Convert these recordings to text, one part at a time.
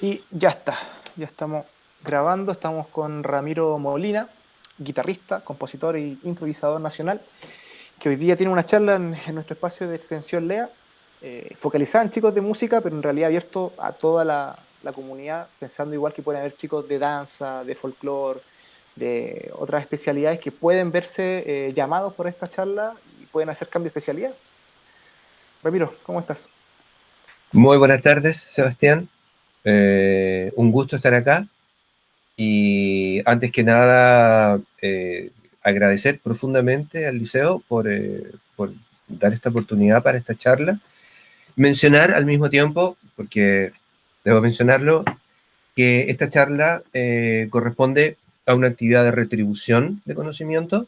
Y ya está, ya estamos grabando, estamos con Ramiro Molina, guitarrista, compositor e improvisador nacional, que hoy día tiene una charla en nuestro espacio de extensión LEA, focalizada en chicos de música, pero en realidad abierto a toda la comunidad, pensando igual que pueden haber chicos de danza, de folclore, de otras especialidades que pueden verse llamados por esta charla y pueden hacer cambio de especialidad. Ramiro, ¿cómo estás? Muy buenas tardes, Sebastián. Un gusto estar acá y antes que nada agradecer profundamente al liceo por dar esta oportunidad para esta charla. Mencionar al mismo tiempo, porque debo mencionarlo, que esta charla corresponde a una actividad de retribución de conocimiento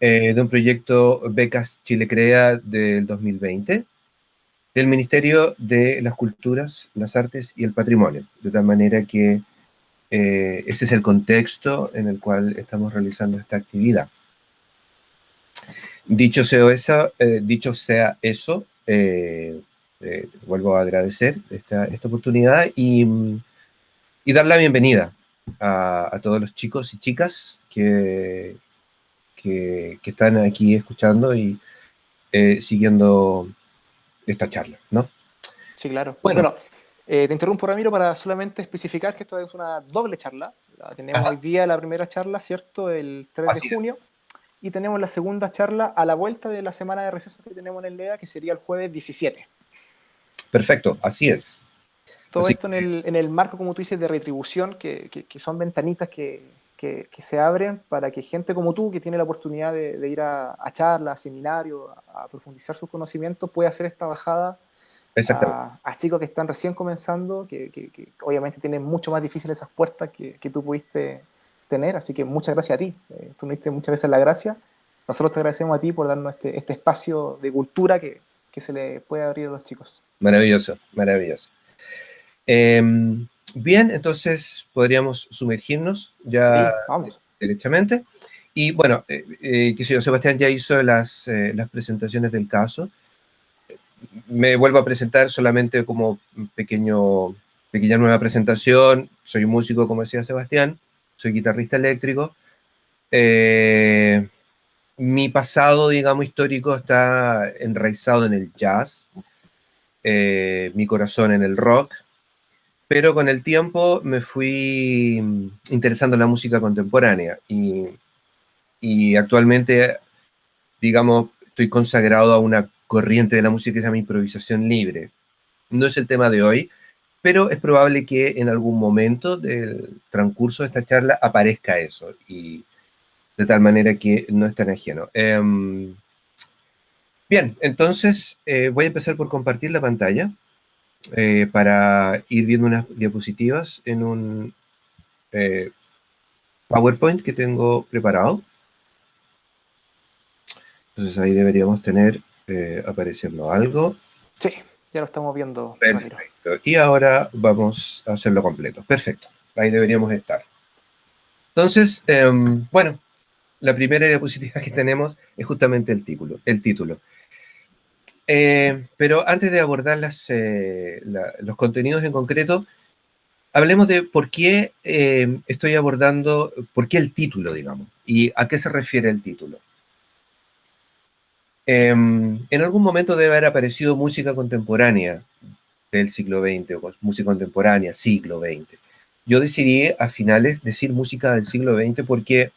de un proyecto Becas Chile Crea del 2020 del Ministerio de las Culturas, las Artes y el Patrimonio, de tal manera que ese es el contexto en el cual estamos realizando esta actividad. Dicho sea eso, vuelvo a agradecer esta oportunidad y dar la bienvenida a todos los chicos y chicas que están aquí escuchando y siguiendo esta charla, ¿no? Sí, claro. Bueno, Bueno, te interrumpo, Ramiro, para solamente especificar que esto es una doble charla. La tenemos hoy ajá, día la primera charla, ¿cierto? El 3 de así es. junio. Y tenemos la segunda charla a la vuelta de la semana de receso que tenemos en el LEA, que sería el jueves 17. Perfecto, así es. Todo Así esto en el marco, como tú dices, de retribución, que son ventanitas que se abren para que gente como tú, que tiene la oportunidad de ir a charlas, a seminarios, a profundizar sus conocimientos, pueda hacer esta bajada exactamente. a chicos que están recién comenzando, que obviamente tienen mucho más difíciles esas puertas que tú pudiste tener, así que muchas gracias a ti. Tú me diste muchas veces la gracia. Nosotros te agradecemos a ti por darnos este espacio de cultura que se le puede abrir a los chicos. Maravilloso, maravilloso. Eh, Bien, entonces podríamos sumergirnos ya Sí, vamos. directamente. Y bueno, qué sé yo, Sebastián ya hizo las presentaciones del caso. Me vuelvo a presentar solamente como un pequeña nueva presentación. Soy un músico, como decía Sebastián, soy guitarrista eléctrico. Eh, Mi pasado, digamos, histórico está enraizado en el jazz, mi corazón en el rock, pero con el tiempo me fui interesando en la música contemporánea y actualmente, digamos, estoy consagrado a una corriente de la música que se llama improvisación libre. No es el tema de hoy, pero es probable que en algún momento del transcurso de esta charla aparezca eso, y de tal manera que no es tan ajeno. Bien, entonces voy a empezar por compartir la pantalla para ir viendo unas diapositivas en un eh, PowerPoint que tengo preparado. Entonces ahí deberíamos tener apareciendo algo. Sí, ya lo estamos viendo, Ramiro. Perfecto. Y ahora vamos a hacerlo completo. Perfecto. Ahí deberíamos estar. Entonces, bueno, la primera diapositiva que tenemos es justamente el título. Pero antes de abordar los contenidos en concreto, hablemos de por qué estoy abordando, por qué el título, digamos, y a qué se refiere el título. En algún momento debe haber aparecido música contemporánea del siglo XX o música contemporánea, siglo XX. Yo decidí a finales decir música del siglo XX porque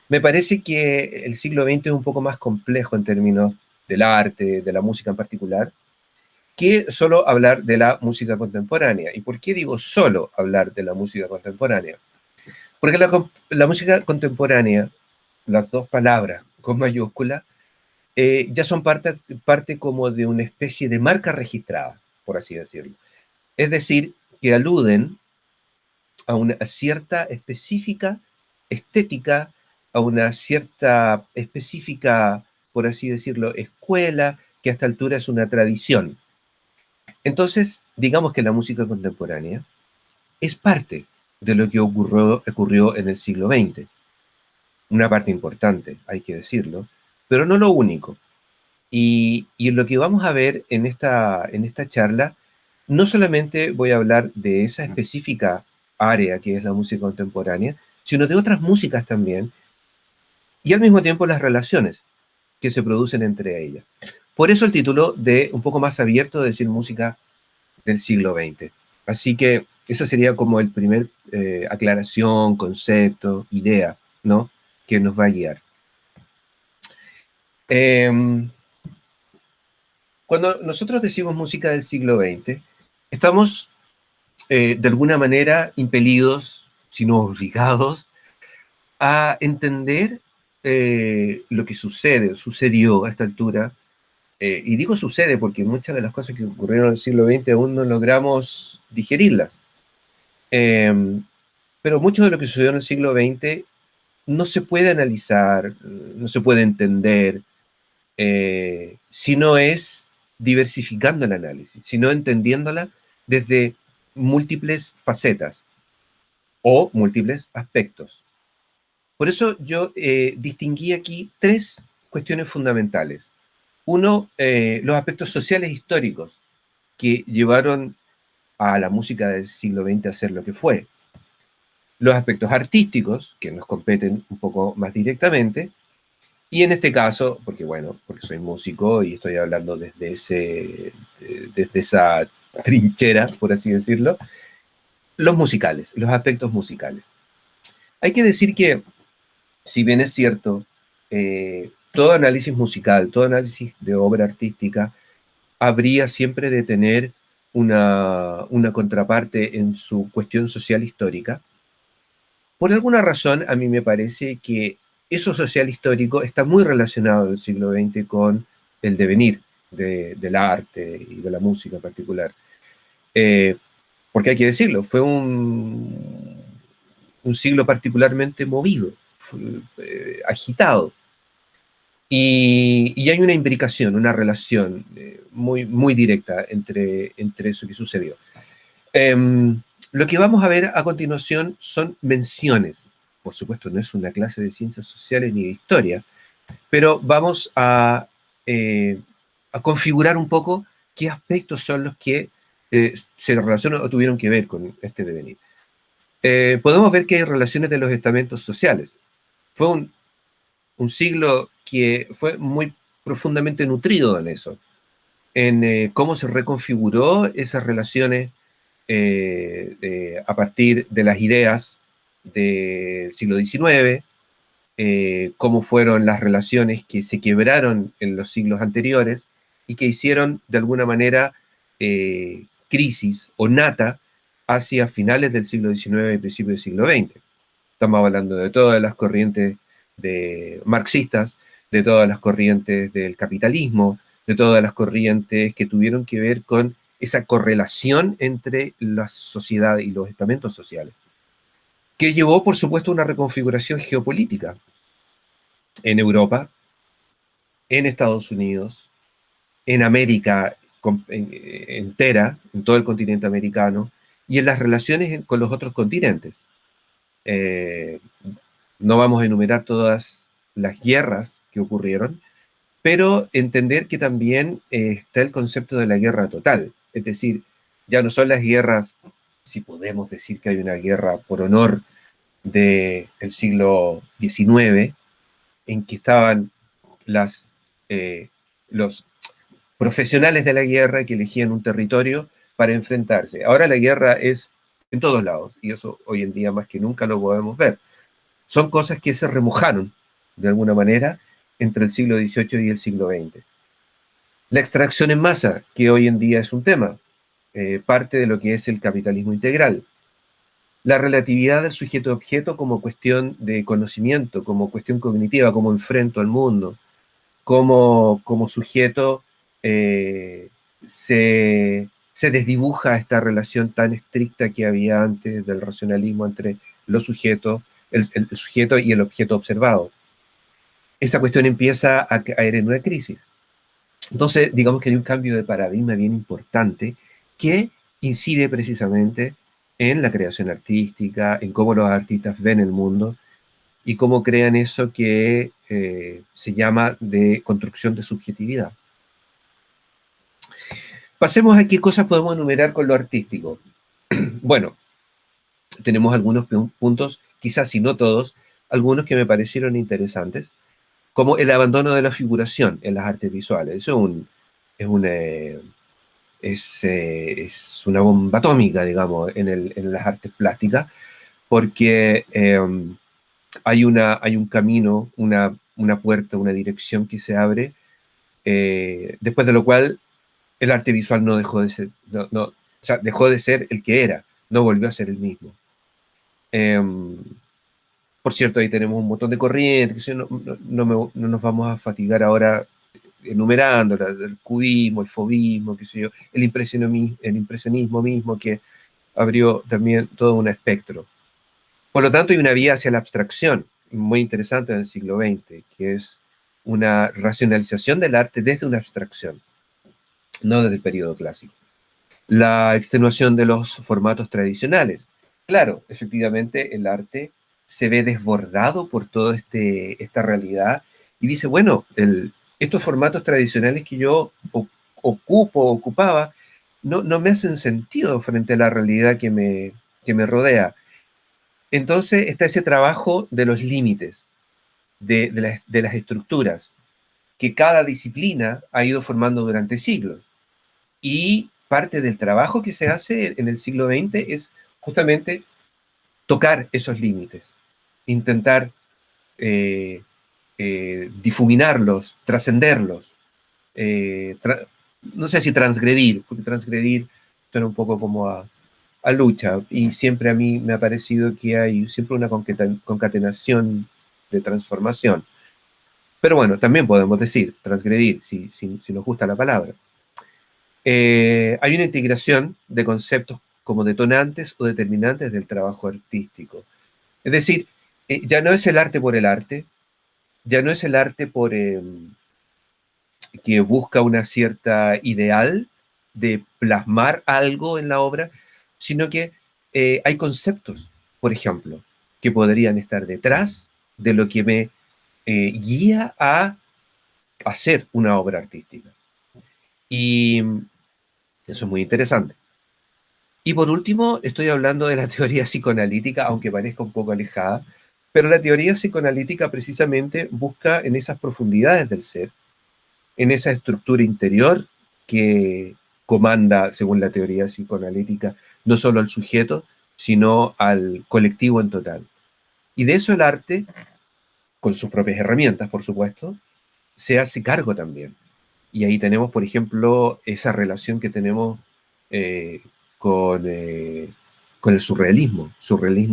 me parece que el siglo XX es un poco más complejo en términos del arte, de la música en particular, que solo hablar de la música contemporánea. ¿Y por qué digo solo hablar de la música contemporánea? Porque la música contemporánea, las dos palabras con mayúscula, ya son parte como de una especie de marca registrada, por así decirlo. Es decir, que aluden a una cierta específica estética, a una cierta específica, por así decirlo, escuela, que a esta altura es una tradición. Entonces, digamos que la música contemporánea es parte de lo que ocurrió en el siglo XX. Una parte importante, hay que decirlo, pero no lo único. Y lo que vamos a ver en esta charla no solamente voy a hablar de esa específica área que es la música contemporánea, sino de otras músicas también, y al mismo tiempo las relaciones que se producen entre ellas. Por eso el título de un poco más abierto de decir música del siglo XX. Así que esa sería como el primer aclaración, concepto, idea, ¿no? Que nos va a guiar. Cuando nosotros decimos música del siglo XX, estamos de alguna manera impelidos, si no obligados, a entender lo que sucedió a esta altura. Y digo sucede porque muchas de las cosas que ocurrieron en el siglo XX aún no logramos digerirlas. Pero mucho de lo que sucedió en el siglo XX no se puede analizar, no se puede entender, si no es diversificando el análisis, sino entendiéndola desde múltiples facetas o múltiples aspectos. Por eso yo distinguí aquí tres cuestiones fundamentales. Uno, los aspectos sociales históricos que llevaron a la música del siglo XX a ser lo que fue. Los aspectos artísticos, que nos competen un poco más directamente, y en este caso, porque bueno, porque soy músico y estoy hablando desde esa trinchera, por así decirlo, los musicales, los aspectos musicales. Hay que decir que, si bien es cierto, todo análisis musical, todo análisis de obra artística, habría siempre de tener una contraparte en su cuestión social histórica. Por alguna razón, a mí me parece que eso social histórico está muy relacionado en el siglo XX con el devenir del arte y de la música en particular. Porque hay que decirlo, fue un siglo particularmente movido, agitado. Y hay una imbricación, una relación muy, muy directa entre eso que sucedió. Lo que vamos a ver a continuación son menciones. Por supuesto, no es una clase de ciencias sociales ni de historia, pero vamos a configurar un poco qué aspectos son los que se relacionan o tuvieron que ver con este devenir. Podemos ver que hay relaciones de los estamentos sociales. Fue un siglo que fue muy profundamente nutrido en eso, en cómo se reconfiguró esas relaciones a partir de las ideas del siglo XIX, cómo fueron las relaciones que se quebraron en los siglos anteriores y que hicieron de alguna manera crisis o nata hacia finales del siglo XIX y principios del siglo XX. Estamos hablando de todas las corrientes marxistas, de todas las corrientes del capitalismo, de todas las corrientes que tuvieron que ver con esa correlación entre la sociedad y los estamentos sociales, que llevó, por supuesto, a una reconfiguración geopolítica en Europa, en Estados Unidos, en América entera, en todo el continente americano, y en las relaciones con los otros continentes. No vamos a enumerar todas las guerras que ocurrieron, pero entender que también está el concepto de la guerra total. Es decir, ya no son las guerras, si podemos decir que hay una guerra por honor del siglo XIX, en que estaban los profesionales de la guerra que elegían un territorio para enfrentarse. Ahora la guerra es en todos lados, y eso hoy en día más que nunca lo podemos ver. Son cosas que se remojaron, de alguna manera, entre el siglo XVIII y el siglo XX. La extracción en masa, que hoy en día es un tema, parte de lo que es el capitalismo integral. La relatividad del sujeto-objeto como cuestión de conocimiento, como cuestión cognitiva, como enfrento al mundo, como sujeto se desdibuja esta relación tan estricta que había antes del racionalismo entre los sujetos, el sujeto y el objeto observado. Esa cuestión empieza a caer en una crisis. Entonces, digamos que hay un cambio de paradigma bien importante que incide precisamente en la creación artística, en cómo los artistas ven el mundo y cómo crean eso que se llama de construcción de subjetividad. Pasemos a qué cosas podemos enumerar con lo artístico. Bueno, tenemos algunos puntos, quizás si no todos, algunos que me parecieron interesantes, como el abandono de la figuración en las artes visuales. Eso es, un, es una bomba atómica, digamos, en las artes plásticas, porque hay un camino, una puerta, una dirección que se abre, después de lo cual el arte visual no dejó de ser, o sea, dejó de ser el que era, no volvió a ser el mismo. Por cierto, ahí tenemos un montón de corrientes, que no nos vamos a fatigar ahora enumerando, el cubismo, el fauvismo, qué sé yo, el impresionismo mismo, que abrió también todo un espectro. Por lo tanto, hay una vía hacia la abstracción muy interesante en el siglo XX, que es una racionalización del arte desde una abstracción, no desde el periodo clásico. La extenuación de los formatos tradicionales. Claro, efectivamente, el arte se ve desbordado por toda esta realidad y dice, bueno, estos formatos tradicionales que yo ocupaba, no me hacen sentido frente a la realidad que me rodea. Entonces está ese trabajo de los límites, de las estructuras, que cada disciplina ha ido formando durante siglos. Y parte del trabajo que se hace en el siglo XX es justamente tocar esos límites, intentar difuminarlos, trascenderlos, no sé si transgredir, porque transgredir suena un poco como a lucha, y siempre a mí me ha parecido que hay siempre una concatenación de transformación. Pero bueno, también podemos decir transgredir, si nos gusta la palabra. Hay una integración de conceptos como detonantes o determinantes del trabajo artístico. Es decir, ya no es el arte por el arte, ya no es el arte por que busca una cierta ideal de plasmar algo en la obra, sino que hay conceptos, por ejemplo, que podrían estar detrás de lo que me guía a hacer una obra artística. Y eso es muy interesante. Y por último, estoy hablando de la teoría psicoanalítica, aunque parezca un poco alejada, pero la teoría psicoanalítica precisamente busca en esas profundidades del ser, en esa estructura interior que comanda, según la teoría psicoanalítica, no solo al sujeto, sino al colectivo en total. Y de eso el arte, con sus propias herramientas, por supuesto, se hace cargo también. Y ahí tenemos, por ejemplo, esa relación que tenemos eh, con, eh, con el surrealismo y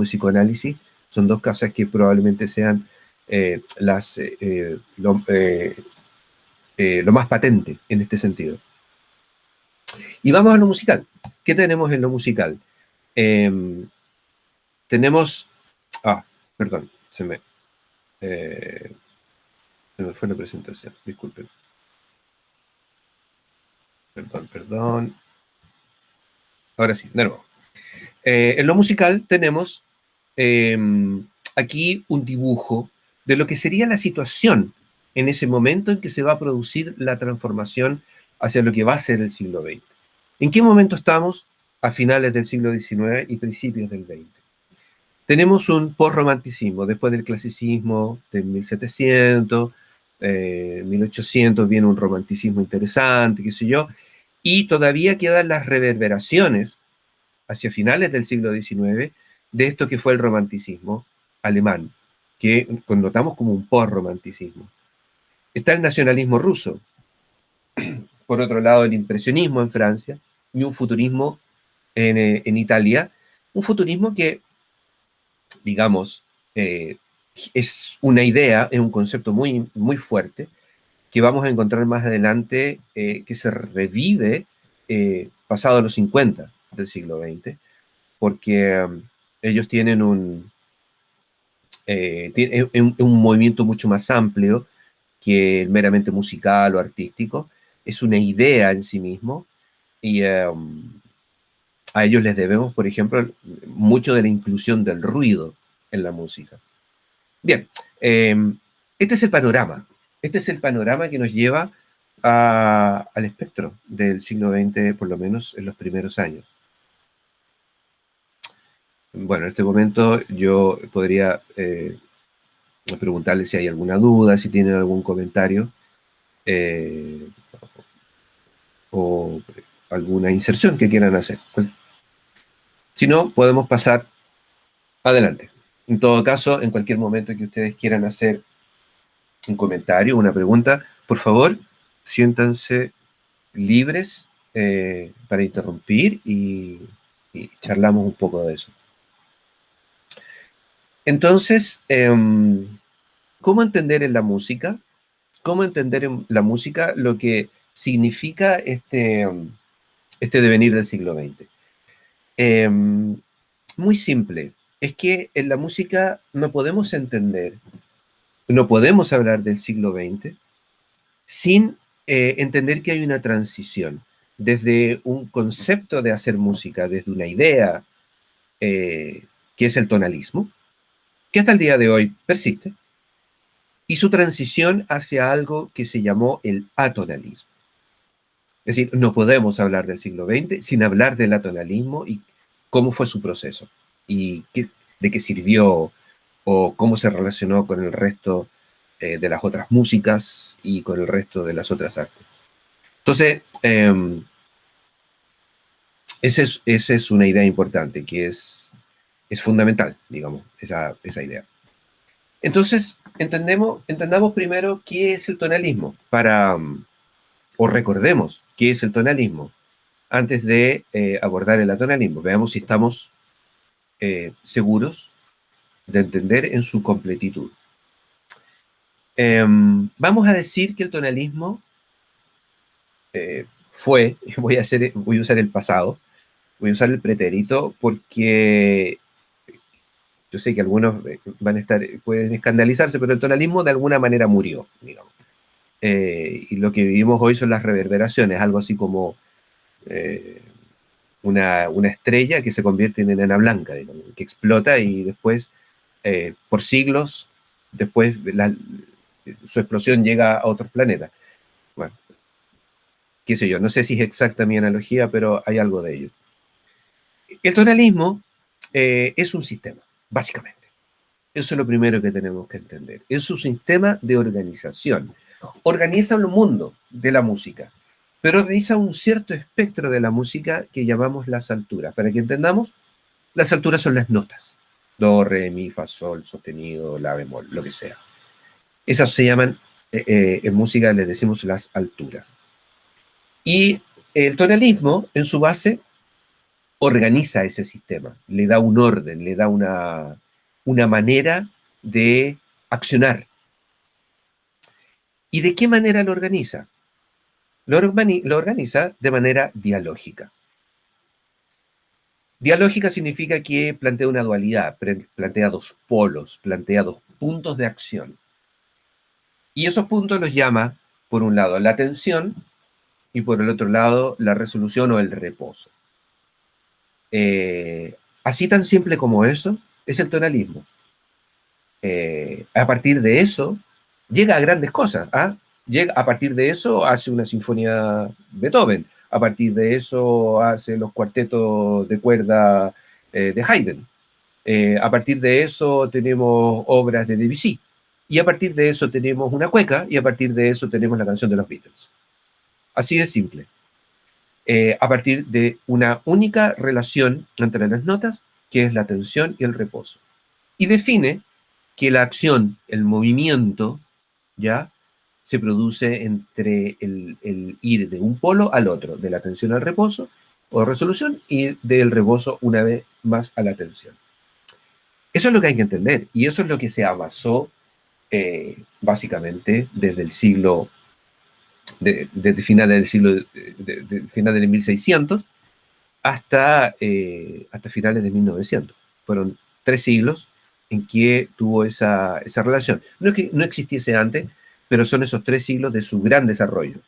psicoanálisis. Son dos cosas que probablemente sean lo más patente en este sentido. Y vamos a lo musical. ¿Qué tenemos en lo musical? Tenemos... perdón, se me fue la presentación, disculpen. Perdón. Ahora sí, de nuevo. En lo musical tenemos aquí un dibujo de lo que sería la situación en ese momento en que se va a producir la transformación hacia lo que va a ser el siglo XX. ¿En qué momento estamos? A finales del siglo XIX y principios del XX. Tenemos un postromanticismo, después del clasicismo de 1700, 1800 viene un romanticismo interesante, qué sé yo, y todavía quedan las reverberaciones hacia finales del siglo XIX de esto que fue el romanticismo alemán, que connotamos como un postromanticismo. Está el nacionalismo ruso, por otro lado el impresionismo en Francia y un futurismo en Italia, un futurismo que, digamos, es una idea, es un concepto muy, muy fuerte, que vamos a encontrar más adelante, que se revive pasado los 50 del siglo XX, porque ellos tienen un movimiento mucho más amplio que el meramente musical o artístico, es una idea en sí mismo, y a ellos les debemos, por ejemplo, mucho de la inclusión del ruido en la música. Bien, este es el panorama que nos lleva al espectro del siglo XX, por lo menos en los primeros años. Bueno, en este momento yo podría preguntarle si hay alguna duda, si tienen algún comentario eh, o alguna inserción que quieran hacer. Si no, podemos pasar adelante. En todo caso, en cualquier momento que ustedes quieran hacer un comentario, una pregunta, por favor, siéntanse libres para interrumpir y charlamos un poco de eso. Entonces, ¿cómo entender en la música? ¿Cómo entender en la música lo que significa este devenir del siglo XX? Muy simple. Es que en la música no podemos entender, no podemos hablar del siglo XX sin entender que hay una transición desde un concepto de hacer música, desde una idea, que es el tonalismo, que hasta el día de hoy persiste, y su transición hacia algo que se llamó el atonalismo. Es decir, no podemos hablar del siglo XX sin hablar del atonalismo y cómo fue su proceso, y de qué sirvió, o cómo se relacionó con el resto de las otras músicas y con el resto de las otras artes. Entonces, esa es una idea importante, que es fundamental, digamos, esa idea. Entonces, entendamos primero qué es el tonalismo, o recordemos qué es el tonalismo, antes de abordar el atonalismo. Veamos si estamos seguros de entender en su completitud. Vamos a decir que el tonalismo voy a usar el pasado, voy a usar el pretérito, porque yo sé que algunos pueden escandalizarse, pero el tonalismo de alguna manera murió, digamos. Y lo que vivimos hoy son las reverberaciones, algo así como una estrella que se convierte en enana blanca, digamos, que explota y después, por siglos, después su explosión llega a otros planetas. Bueno, qué sé yo, no sé si es exacta mi analogía, pero hay algo de ello. El tonalismo es un sistema, básicamente. Eso es lo primero que tenemos que entender. Es un sistema de organización. Organiza el mundo de la música, pero organiza un cierto espectro de la música que llamamos las alturas. Para que entendamos, las alturas son las notas. Do, re, mi, fa, sol, sostenido, la bemol, lo que sea. Esas se llaman, en música les decimos las alturas. Y el tonalismo, en su base, organiza ese sistema, le da un orden, le da una manera de accionar. ¿Y de qué manera lo organiza? Lo organiza de manera dialógica. Dialógica significa que plantea una dualidad, plantea dos polos, plantea dos puntos de acción. Y esos puntos los llama, por un lado, la tensión y por el otro lado, la resolución o el reposo. Así tan simple como eso es el tonalismo. A partir de eso, llega a grandes cosas. A partir de eso hace una sinfonía Beethoven. A partir de eso hace los cuartetos de cuerda de Haydn. A partir de eso tenemos obras de Debussy. Y a partir de eso tenemos una cueca, y a partir de eso tenemos la canción de los Beatles. Así de simple. A partir de una única relación entre las notas, que es la tensión y el reposo. Y define que la acción, el movimiento, ya se produce entre el ir de un polo al otro, de la tensión al reposo o resolución, y del reposo una vez más a la tensión. Eso es lo que hay que entender, y eso es lo que se avanzó básicamente desde el siglo, desde finales del siglo, de final del 1600 hasta finales de 1900. Fueron 3 siglos en que tuvo esa relación. No es que no existiese antes, pero son esos 3 siglos de su gran desarrollo.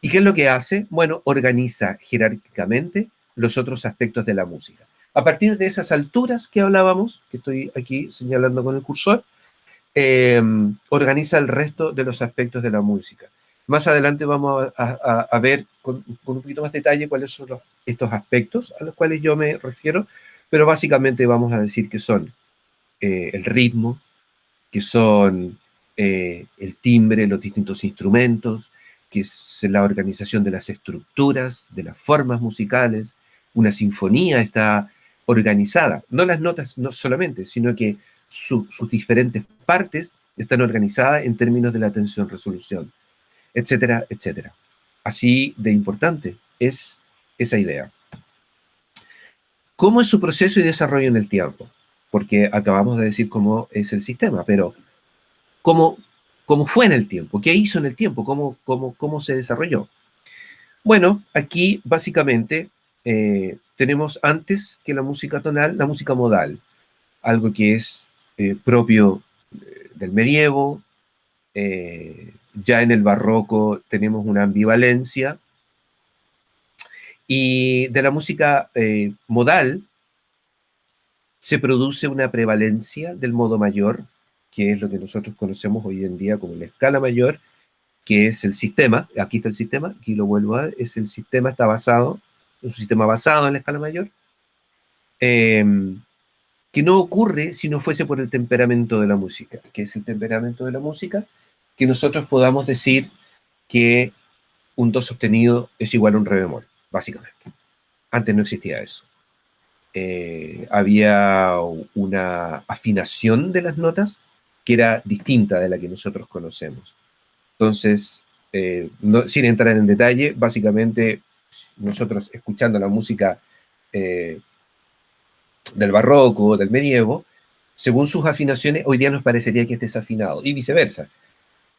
¿Y qué es lo que hace? Bueno, organiza jerárquicamente los otros aspectos de la música. A partir de esas alturas que hablábamos, que estoy aquí señalando con el cursor, organiza el resto de los aspectos de la música. Más adelante vamos a ver con un poquito más detalle cuáles son estos aspectos a los cuales yo me refiero, pero básicamente vamos a decir que son el ritmo, que son el timbre, los distintos instrumentos, que es la organización de las estructuras, de las formas musicales. Una sinfonía está organizada, no las notas no solamente, sino que sus diferentes partes están organizadas en términos de la tensión-resolución, etcétera, etcétera. Así de importante es esa idea. ¿Cómo es su proceso y desarrollo en el tiempo? Porque acabamos de decir cómo es el sistema, pero ¿cómo, cómo fue en el tiempo? ¿Qué hizo en el tiempo? ¿Cómo se desarrolló? Bueno, aquí básicamente tenemos antes que la música tonal, la música modal, algo que es propio del medievo. Ya en el barroco tenemos una ambivalencia, y de la música modal se produce una prevalencia del modo mayor, que es lo que nosotros conocemos hoy en día como la escala mayor, que es el sistema. Aquí está el sistema, aquí lo vuelvo a ver, es el sistema, está basado, es un sistema basado en la escala mayor, eh, que no ocurre si no fuese por el temperamento de la música. ¿Qué es el temperamento de la música? Que nosotros podamos decir que un do sostenido es igual a un re bemol, básicamente. Antes no existía eso. Había una afinación de las notas que era distinta de la que nosotros conocemos. Entonces, sin entrar en detalle, básicamente nosotros escuchando la música del barroco, del medievo, según sus afinaciones, hoy día nos parecería que es desafinado, y viceversa.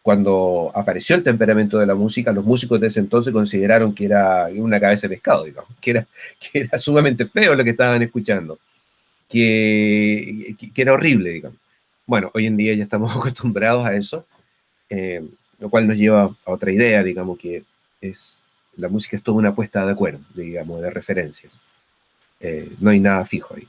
Cuando apareció el temperamento de la música, los músicos de ese entonces consideraron que era una cabeza de pescado, digamos, que era sumamente feo lo que estaban escuchando, que era horrible, digamos. Bueno, hoy en día ya estamos acostumbrados a eso, lo cual nos lleva a otra idea, digamos, que la música es toda una puesta de acuerdo, digamos, de referencias. No hay nada fijo ahí.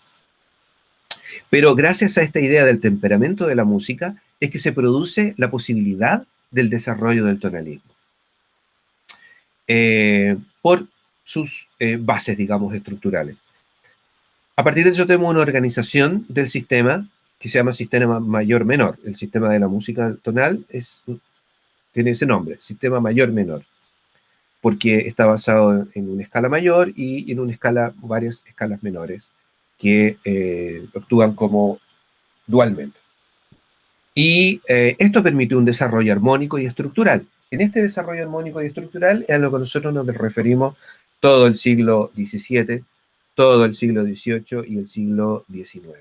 Pero gracias a esta idea del temperamento de la música es que se produce la posibilidad del desarrollo del tonalismo. Por sus bases, digamos, estructurales. A partir de eso tenemos una organización del sistema que se llama sistema mayor-menor. El sistema de la música tonal tiene ese nombre, sistema mayor-menor, porque está basado en una escala mayor y en una escala, varias escalas menores que actúan como dualmente. Y esto permite un desarrollo armónico y estructural. En este desarrollo armónico y estructural es a lo que nosotros nos referimos todo el siglo XVII, todo el siglo XVIII y el siglo XIX.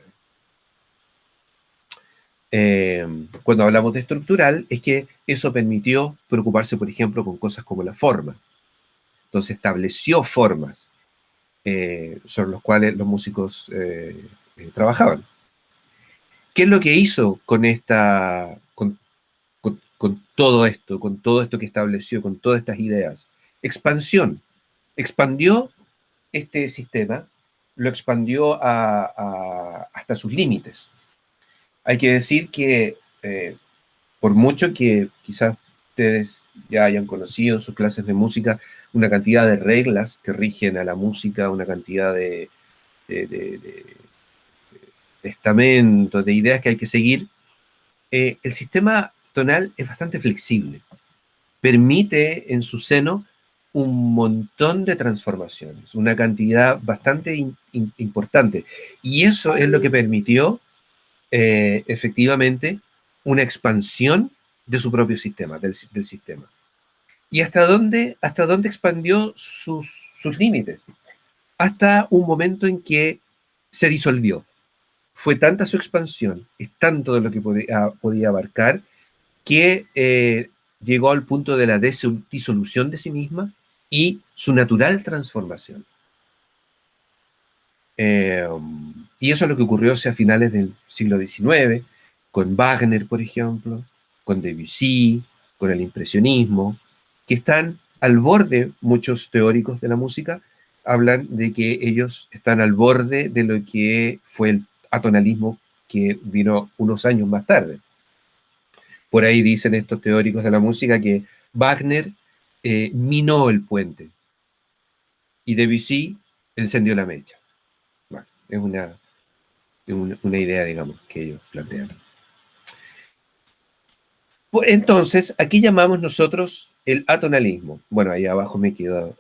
Cuando hablamos de estructural, es que eso permitió preocuparse, por ejemplo, con cosas como la forma. Entonces estableció formas sobre las cuales los músicos trabajaban. ¿Qué es lo que hizo con todo esto que estableció, con todas estas ideas? Expansión. Expandió este sistema, lo expandió hasta sus límites. Hay que decir que, por mucho que quizás ustedes ya hayan conocido en sus clases de música una cantidad de reglas que rigen a la música, una cantidad de estamentos, de ideas que hay que seguir, el sistema tonal es bastante flexible. Permite en su seno un montón de transformaciones, una cantidad bastante importante. Y eso es lo que permitió efectivamente una expansión de su propio sistema, del sistema. ¿Y hasta dónde expandió sus límites? Hasta un momento en que se disolvió. Fue tanta su expansión, es tanto de lo que podía abarcar, que llegó al punto de la disolución de sí misma y su natural transformación. Y eso es lo que ocurrió hacia finales del siglo XIX, con Wagner, por ejemplo, con Debussy, con el impresionismo, que están al borde, muchos teóricos de la música hablan de que ellos están al borde de lo que fue el atonalismo que vino unos años más tarde. Por ahí dicen estos teóricos de la música que Wagner minó el puente y Debussy encendió la mecha. Bueno, es una idea, digamos, que ellos plantean. Entonces, aquí llamamos nosotros el atonalismo. Bueno, ahí abajo me quedó,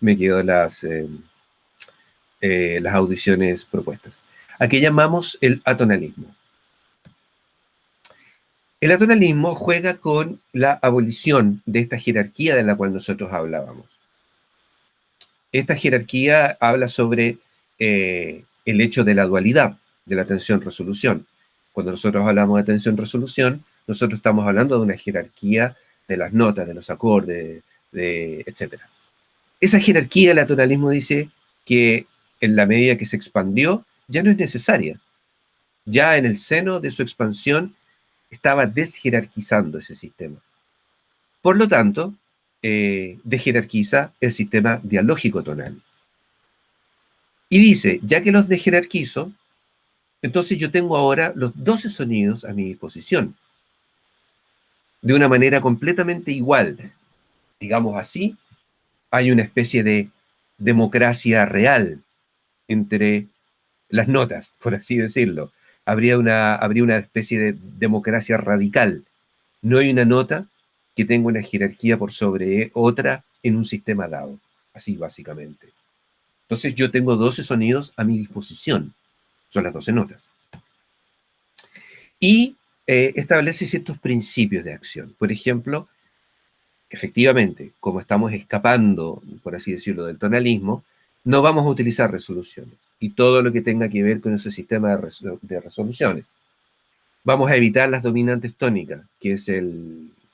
me quedó las audiciones propuestas. Aquí llamamos el atonalismo. El atonalismo juega con la abolición de esta jerarquía de la cual nosotros hablábamos. Esta jerarquía habla sobre el hecho de la dualidad, de la tensión-resolución. Cuando nosotros hablamos de tensión-resolución, nosotros estamos hablando de una jerarquía de las notas, de los acordes, etc. Esa jerarquía, el atonalismo dice que en la medida que se expandió, ya no es necesaria. Ya en el seno de su expansión estaba desjerarquizando ese sistema. Por lo tanto, desjerarquiza el sistema dialógico tonal. Y dice, ya que los desjerarquizo, entonces yo tengo ahora los 12 sonidos a mi disposición. De una manera completamente igual. Digamos así, hay una especie de democracia real entre las notas, por así decirlo. Habría una especie de democracia radical. No hay una nota que tenga una jerarquía por sobre otra en un sistema dado. Así básicamente. Entonces yo tengo 12 sonidos a mi disposición. Son las 12 notas. Y establece ciertos principios de acción. Por ejemplo, efectivamente, como estamos escapando, por así decirlo, del tonalismo, no vamos a utilizar resoluciones y todo lo que tenga que ver con ese sistema de resoluciones. Vamos a evitar las dominantes tónicas, que es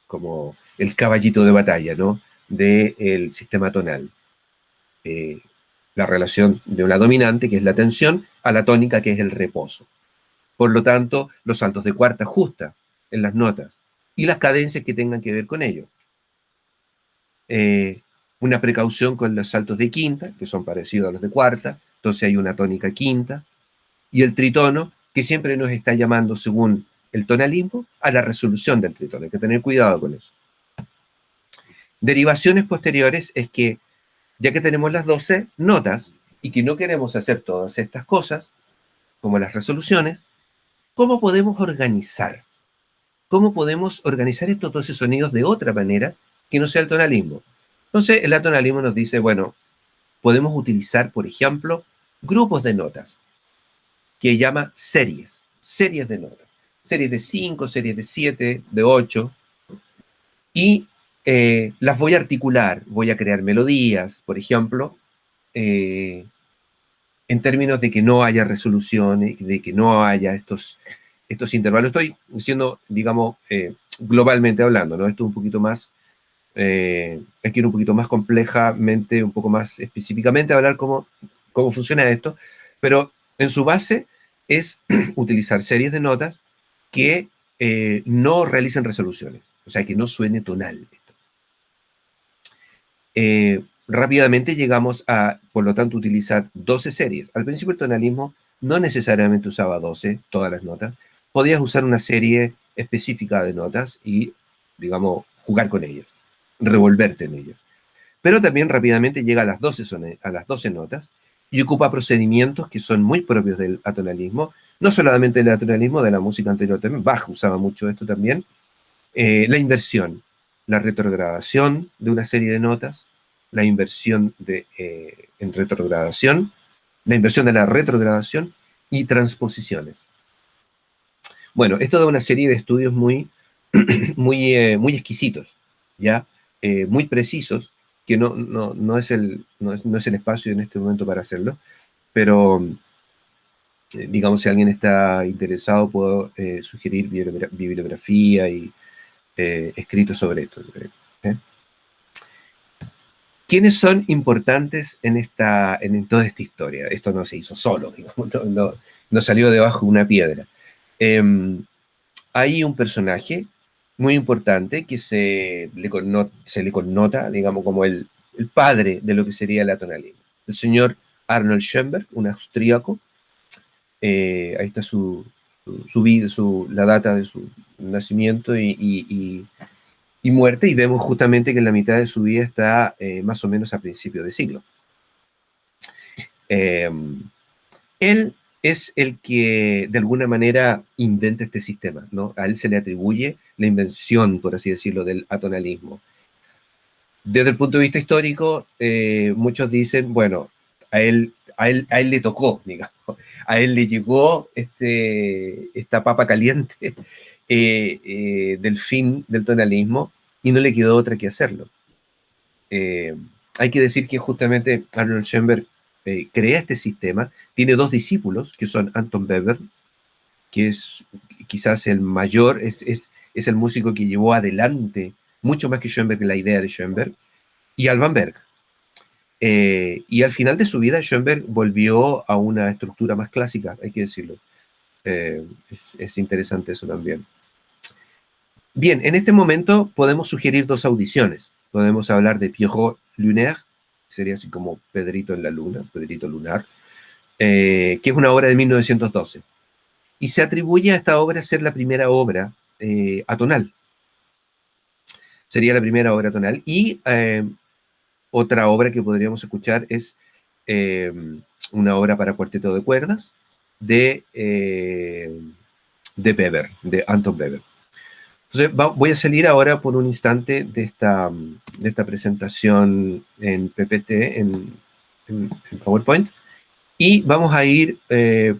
como el caballito de batalla, ¿no? Del sistema tonal. La relación de una dominante, que es la tensión, a la tónica, que es el reposo. Por lo tanto, los saltos de cuarta justa en las notas y las cadencias que tengan que ver con ello. Una precaución con los saltos de quinta, que son parecidos a los de cuarta, entonces hay una tónica quinta, y el tritono, que siempre nos está llamando, según el tonalismo, a la resolución del tritono. Hay que tener cuidado con eso. Derivaciones posteriores es que, ya que tenemos las 12 notas y que no queremos hacer todas estas cosas, como las resoluciones, ¿cómo podemos organizar? ¿Cómo podemos organizar estos 12 sonidos de otra manera que no sea el tonalismo? Entonces, el atonalismo nos dice, bueno, podemos utilizar, por ejemplo, grupos de notas, que llama series de notas. Series de 5, series de 7, de 8, y las voy a articular, voy a crear melodías, por ejemplo, en términos de que no haya resoluciones, de que no haya estos intervalos. Estoy diciendo, digamos, globalmente hablando, ¿no? Esto es un poquito más, hay que ir un poquito más complejamente, un poco más específicamente, hablar cómo funciona esto, pero en su base es utilizar series de notas que no realicen resoluciones, o sea, que no suene tonal. Rápidamente llegamos a, por lo tanto, utilizar 12 series. Al principio el tonalismo no necesariamente usaba 12, todas las notas. Podías usar una serie específica de notas y, digamos, jugar con ellas, revolverte en ellas. Pero también rápidamente llega a las 12 notas y ocupa procedimientos que son muy propios del atonalismo, no solamente del atonalismo, de la música anterior también. Bach usaba mucho esto también. La inversión, la retrogradación de una serie de notas, la inversión en retrogradación, la inversión de la retrogradación y transposiciones. Bueno, esto da una serie de estudios muy, muy exquisitos, ¿ya? Muy precisos, que no es el espacio en este momento para hacerlo, pero digamos, si alguien está interesado, puedo sugerir bibliografía y escritos sobre esto. ¿Quiénes son importantes en toda esta historia? Esto no se hizo solo, digamos, no salió debajo de una piedra. Hay un personaje muy importante que se le connota, digamos, como el padre de lo que sería el atonalismo. El señor Arnold Schoenberg, un austríaco. Ahí está la data de su nacimiento y y muerte, y vemos justamente que en la mitad de su vida está más o menos a principios de siglo. Él es el que de alguna manera inventa este sistema, ¿no? A él se le atribuye la invención, por así decirlo, del atonalismo. Desde el punto de vista histórico, muchos dicen, bueno, a él le tocó, digamos, a él le llegó esta papa caliente del fin del tonalismo y no le quedó otra que hacerlo. Hay que decir que justamente Arnold Schoenberg crea este sistema, tiene dos discípulos, que son Anton Weber, que es quizás el mayor, es el músico que llevó adelante, mucho más que Schoenberg, la idea de Schoenberg, y Alban Berg. Y al final de su vida, Schoenberg volvió a una estructura más clásica, hay que decirlo. Es interesante eso también. Bien, en este momento podemos sugerir dos audiciones. Podemos hablar de Pierrot Lunaire, que sería así como Pedrito en la Luna, Pedrito Lunar, que es una obra de 1912. Y se atribuye a esta obra ser la primera obra atonal. Sería la primera obra atonal. Y otra obra que podríamos escuchar es una obra para cuarteto de cuerdas de Weber, de Anton Weber. Entonces, voy a salir ahora por un instante de esta presentación en PPT, en PowerPoint, y vamos a ir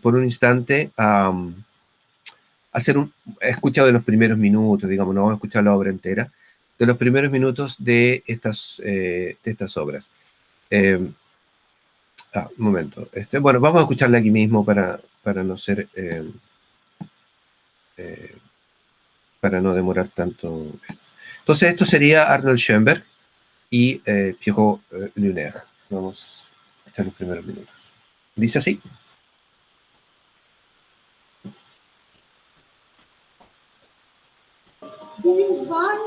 por un instante a escucha de los primeros minutos, digamos, no vamos a escuchar la obra entera, de los primeros minutos de estas obras. Un momento. Bueno, vamos a escucharla aquí mismo para no ser... para no demorar tanto. Entonces, esto sería Arnold Schoenberg y Pierrot Lunaire. Vamos a echar los primeros minutos. Dice así. Die Wein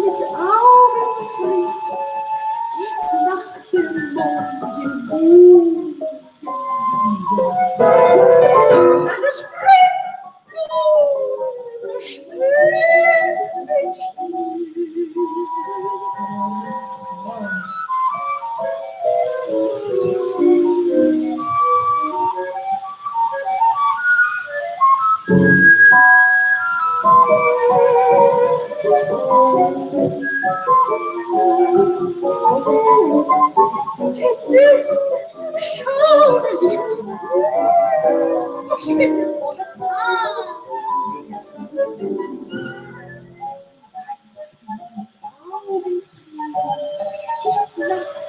mit Augen trägt, ist nachts der Mond im Wind. Deine Springflügel spielen still.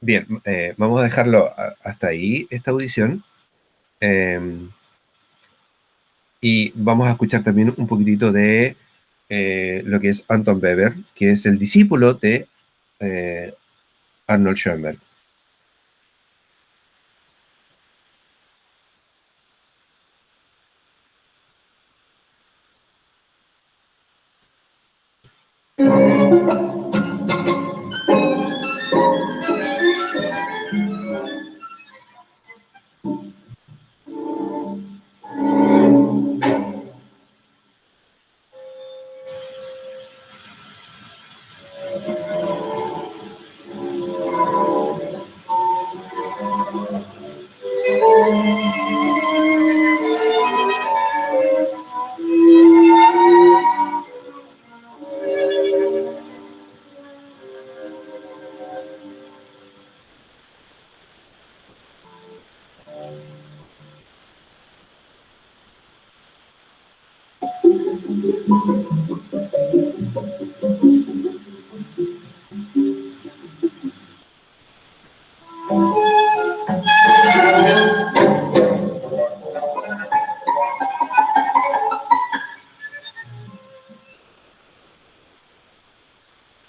Bien, vamos a dejarlo hasta ahí, esta audición. Y vamos a escuchar también un poquitito de lo que es Anton Weber, que es el discípulo de Arnold Schoenberg.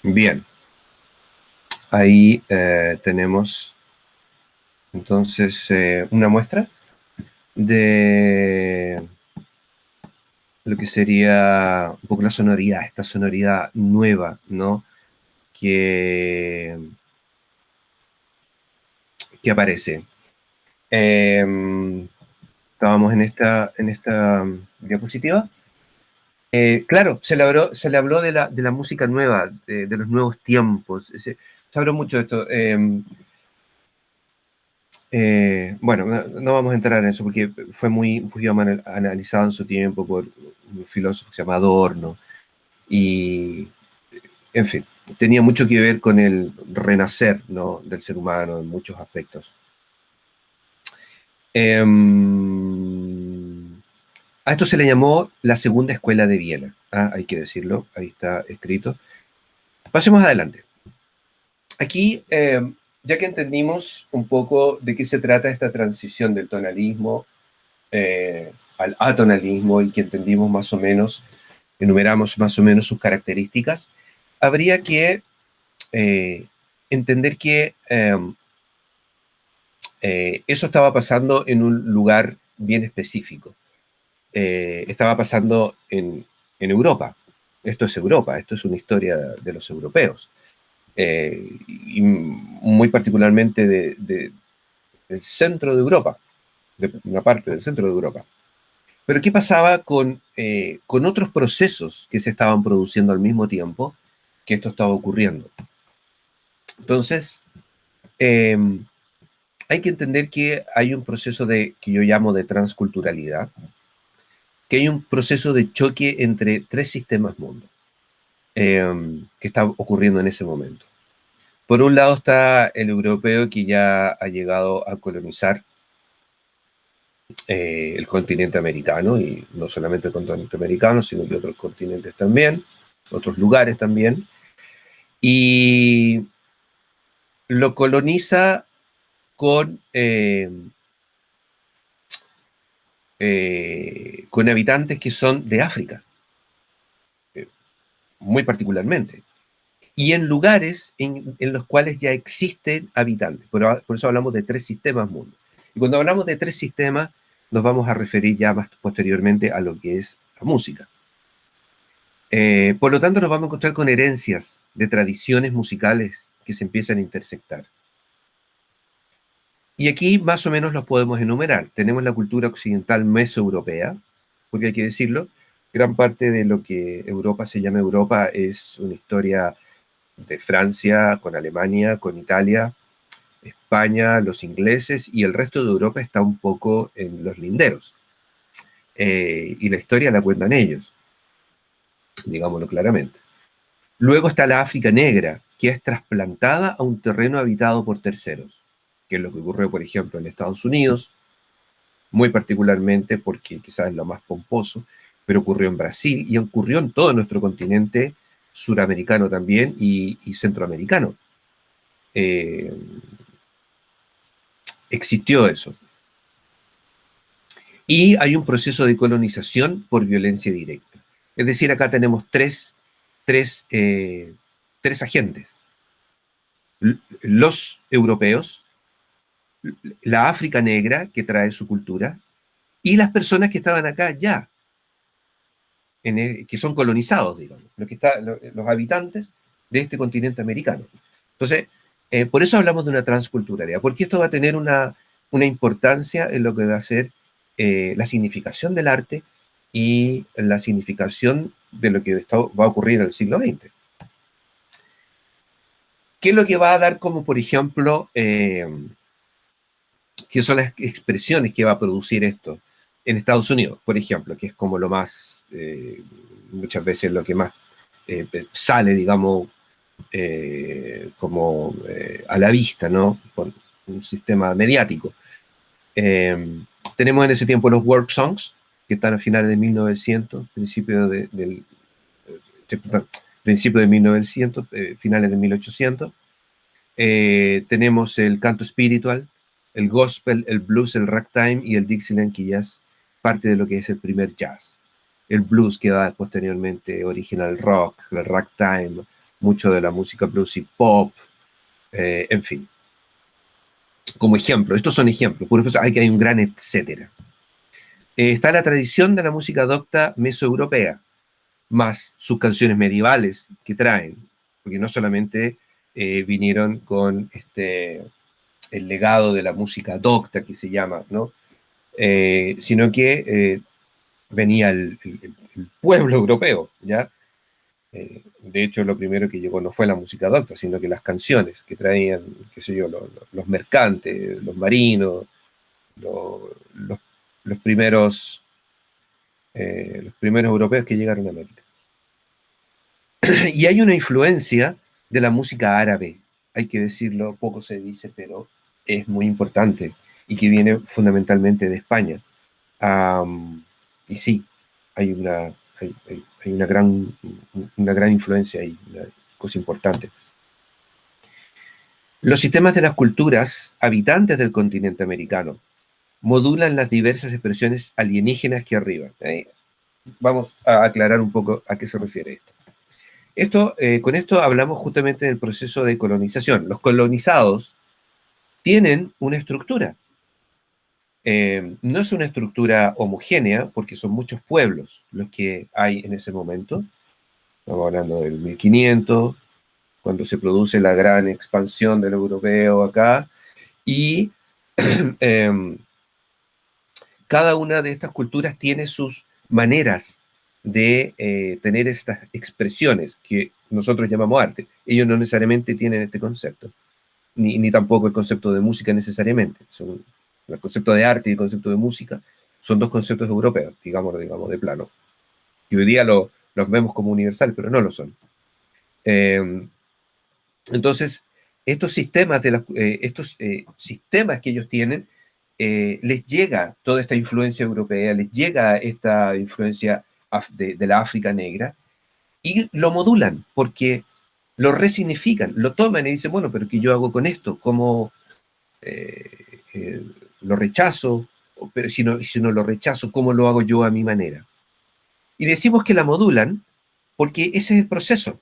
Bien, ahí tenemos entonces una muestra de lo que sería un poco la sonoridad, esta sonoridad nueva, ¿no? Que aparece. Estábamos en esta diapositiva. Claro, se le habló de la música nueva, de los nuevos tiempos. Se habló mucho de esto. Bueno, no vamos a entrar en eso porque fue analizado en su tiempo por un filósofo que se llama Adorno. Y, en fin, tenía mucho que ver con el renacer, ¿no?, del ser humano en muchos aspectos. A esto se le llamó la Segunda Escuela de Viena. Hay que decirlo, ahí está escrito. Pasemos adelante. Aquí, ya que entendimos un poco de qué se trata esta transición del tonalismo al atonalismo y que entendimos más o menos, enumeramos más o menos sus características, habría que entender que eso estaba pasando en un lugar bien específico. Estaba pasando en Europa. Esto es Europa, esto es una historia de los europeos. Y muy particularmente del centro de Europa, de una parte del centro de Europa. Pero ¿qué pasaba con otros procesos que se estaban produciendo al mismo tiempo que esto estaba ocurriendo? Entonces, hay que entender que hay un proceso que yo llamo de transculturalidad, que hay un proceso de choque entre tres sistemas mundo que está ocurriendo en ese momento. Por un lado está el europeo que ya ha llegado a colonizar el continente americano, y no solamente el continente americano, sino que otros continentes también, otros lugares también, y lo coloniza con habitantes que son de África, muy particularmente, y en lugares en los cuales ya existen habitantes. Por eso hablamos de tres sistemas mundo. Y cuando hablamos de tres sistemas, nos vamos a referir ya más posteriormente a lo que es la música. Por lo tanto, nos vamos a encontrar con herencias de tradiciones musicales que se empiezan a intersectar. Y aquí más o menos los podemos enumerar. Tenemos la cultura occidental mesoeuropea, porque hay que decirlo, gran parte de lo que Europa se llama Europa es una historia de Francia, con Alemania, con Italia, España, los ingleses, y el resto de Europa está un poco en los linderos. Y la historia la cuentan ellos, digámoslo claramente. Luego está la África negra, que es trasplantada a un terreno habitado por terceros, que es lo que ocurrió, por ejemplo, en Estados Unidos, muy particularmente porque quizás es lo más pomposo, pero ocurrió en Brasil y ocurrió en todo nuestro continente suramericano también y centroamericano. Existió eso. Y hay un proceso de colonización por violencia directa. Es decir, acá tenemos tres agentes. Los europeos, la África negra, que trae su cultura, y las personas que estaban acá ya, que son colonizados, digamos, los habitantes de este continente americano. Entonces, por eso hablamos de una transculturalidad, porque esto va a tener una importancia en lo que va a ser la significación del arte y la significación de lo que va a ocurrir en el siglo XX. ¿Qué es lo que va a dar como, por ejemplo, qué son las expresiones que va a producir esto en Estados Unidos, por ejemplo, que es como lo más, muchas veces lo que más sale, digamos, como a la vista, ¿no? Por un sistema mediático. Tenemos en ese tiempo los world songs, que están a finales de 1900, principio de 1900, finales de 1800. Tenemos el canto espiritual, el gospel, el blues, el ragtime y el Dixieland, que ya es parte de lo que es el primer jazz. El blues que da posteriormente origen al rock, el ragtime, mucho de la música blues y pop, en fin. Como ejemplo, estos son ejemplos, por eso hay un gran etcétera. está la tradición de la música docta mesoeuropea, más sus canciones medievales que traen, porque no solamente vinieron con el legado de la música docta que se llama, ¿no? Sino que venía el pueblo europeo, ¿ya? De hecho, lo primero que llegó no fue la música docta, sino que las canciones que traían, qué sé yo, los mercantes, los marinos, lo- los, los primeros europeos que llegaron a América. Y hay una influencia de la música árabe, hay que decirlo, poco se dice, pero es muy importante y que viene fundamentalmente de España. Am, y sí, hay hay una gran influencia ahí, una cosa importante. Los sistemas de las culturas habitantes del continente americano modulan las diversas expresiones alienígenas que arriban. Vamos a aclarar un poco a qué se refiere esto. Con esto hablamos justamente del proceso de colonización. Los colonizados tienen una estructura. No es una estructura homogénea porque son muchos pueblos los que hay en ese momento. Estamos hablando del 1500, cuando se produce la gran expansión del europeo acá. Y eh, cada una de estas culturas tiene sus maneras de tener estas expresiones que nosotros llamamos arte. Ellos no necesariamente tienen este concepto, ni tampoco el concepto de música necesariamente. El concepto de arte y el concepto de música son dos conceptos europeos, digamos de plano. Y hoy día los vemos como universales, pero no lo son. Entonces, estos sistemas que ellos tienen, les llega toda esta influencia europea, les llega esta influencia de la África negra y lo modulan porque lo resignifican, lo toman y dicen, bueno, pero ¿qué yo hago con esto? ¿Cómo lo rechazo? Pero si no lo rechazo, ¿cómo lo hago yo a mi manera? Y decimos que la modulan porque ese es el proceso,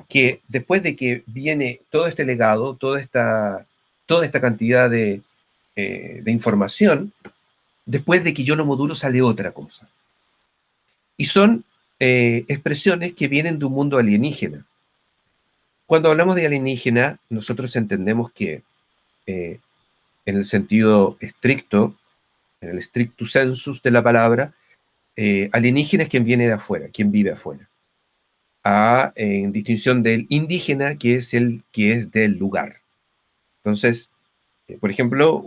que después de que viene todo este legado, toda esta cantidad de información, después de que yo lo modulo sale otra cosa. Y son expresiones que vienen de un mundo alienígena. Cuando hablamos de alienígena, nosotros entendemos que en el sentido estricto, en el strictus sensus de la palabra, alienígena es quien viene de afuera, quien vive afuera. En distinción del indígena, que es el que es del lugar. Entonces, por ejemplo,